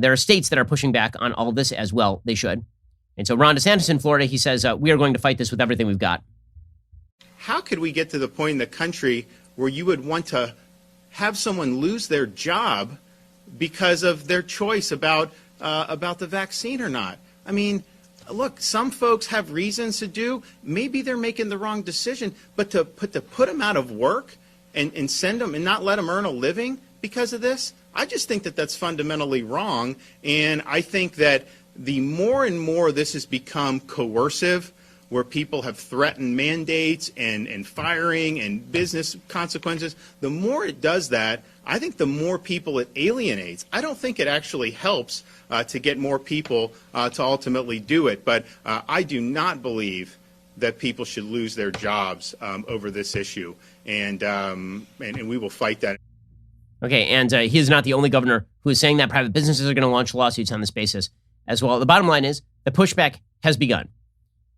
there are states that are pushing back on all of this as well. They should. And so Ron DeSantis in Florida, he says, we are going to fight this with everything we've got. How could we get to the point in the country where you would want to have someone lose their job because of their choice about the vaccine or not? I mean, look, some folks have reasons to do. Maybe they're making the wrong decision, but to put them out of work and send them and not let them earn a living because of this, I just think that that's fundamentally wrong. And I think that the more and more this has become coercive, where people have threatened mandates and firing and business consequences, the more it does that, I think the more people it alienates. I don't think it actually helps to get more people to ultimately do it. But I do not believe that people should lose their jobs over this issue. And we will fight that. Okay, and he is not the only governor who is saying that private businesses are going to launch lawsuits on this basis as well. The bottom line is the pushback has begun.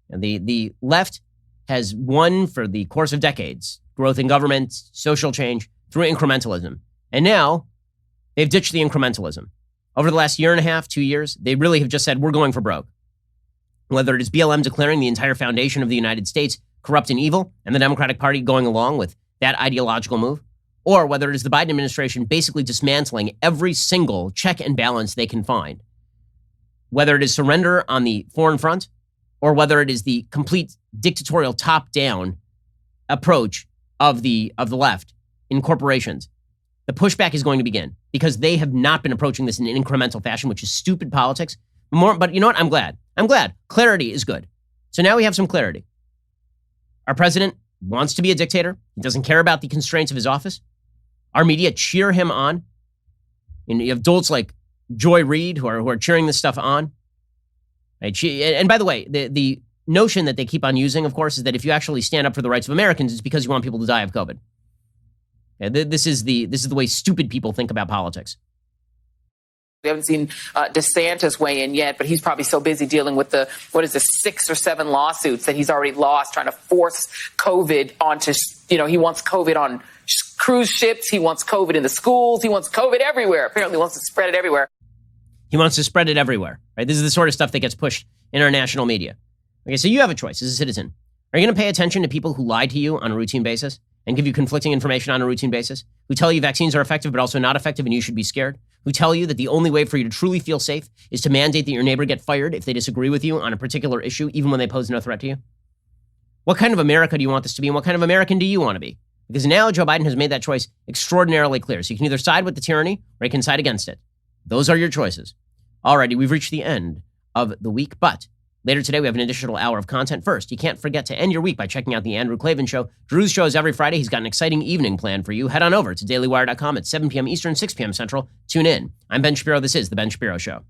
And the left has won for the course of decades, growth in government, social change, through incrementalism. And now they've ditched the incrementalism. Over the last year and a half, 2 years, they really have just said, we're going for broke. Whether it is BLM declaring the entire foundation of the United States corrupt and evil, and the Democratic Party going along with that ideological move, or whether it is the Biden administration basically dismantling every single check and balance they can find, whether it is surrender on the foreign front, or whether it is the complete dictatorial top-down approach of the left in corporations, the pushback is going to begin because they have not been approaching this in an incremental fashion, which is stupid politics. But you know what? I'm glad. Clarity is good. So now we have some clarity. Our president wants to be a dictator. He doesn't care about the constraints of his office. Our media cheer him on. And you have dolts like Joy Reid who are cheering this stuff on. Right? And by the way, the notion that they keep on using, of course, is that if you actually stand up for the rights of Americans, it's because you want people to die of COVID. This is the way stupid people think about politics. We haven't seen DeSantis weigh in yet, but he's probably so busy dealing with 6 or 7 lawsuits that he's already lost, trying to force COVID onto, he wants COVID on cruise ships. He wants COVID in the schools. He wants COVID everywhere. Apparently wants to spread it everywhere. He wants to spread it everywhere, right? This is the sort of stuff that gets pushed in our national media. Okay, so you have a choice as a citizen. Are you going to pay attention to people who lie to you on a routine basis and give you conflicting information on a routine basis, who tell you vaccines are effective but also not effective and you should be scared, who tell you that the only way for you to truly feel safe is to mandate that your neighbor get fired if they disagree with you on a particular issue, even when they pose no threat to you? What kind of America do you want this to be, and what kind of American do you want to be? Because now Joe Biden has made that choice extraordinarily clear. So you can either side with the tyranny or you can side against it. Those are your choices. Alrighty, we've reached the end of the week, but later today, we have an additional hour of content. First, you can't forget to end your week by checking out The Andrew Klavan Show. Drew's show is every Friday. He's got an exciting evening planned for you. Head on over to dailywire.com at 7 p.m. Eastern, 6 p.m. Central. Tune in. I'm Ben Shapiro. This is The Ben Shapiro Show.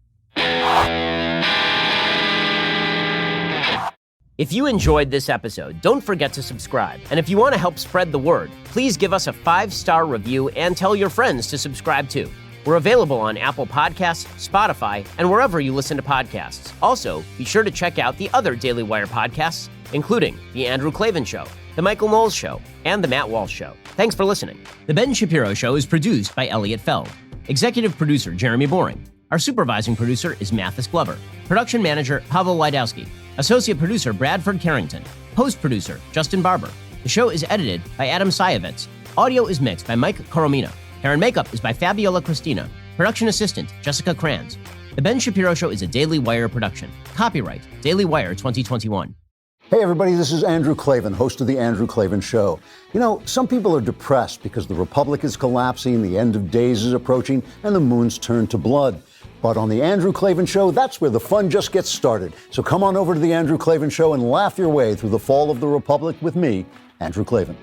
If you enjoyed this episode, don't forget to subscribe. And if you want to help spread the word, please give us a 5-star review and tell your friends to subscribe too. We're available on Apple Podcasts, Spotify, and wherever you listen to podcasts. Also, be sure to check out the other Daily Wire podcasts, including The Andrew Klavan Show, The Michael Knowles Show, and The Matt Walsh Show. Thanks for listening. The Ben Shapiro Show is produced by Elliot Feld. Executive producer, Jeremy Boring. Our supervising producer is Mathis Glover. Production manager, Pavel Wydowski. Associate producer, Bradford Carrington. Post-producer, Justin Barber. The show is edited by Adam Sayevitz. Audio is mixed by Mike Coromina. Hair and makeup is by Fabiola Cristina. Production assistant, Jessica Kranz. The Ben Shapiro Show is a Daily Wire production. Copyright, Daily Wire 2021. Hey everybody, this is Andrew Klavan, host of The Andrew Klavan Show. You know, some people are depressed because the Republic is collapsing, the end of days is approaching, and the moon's turned to blood. But on The Andrew Klavan Show, that's where the fun just gets started. So come on over to The Andrew Klavan Show and laugh your way through the fall of the Republic with me, Andrew Klavan.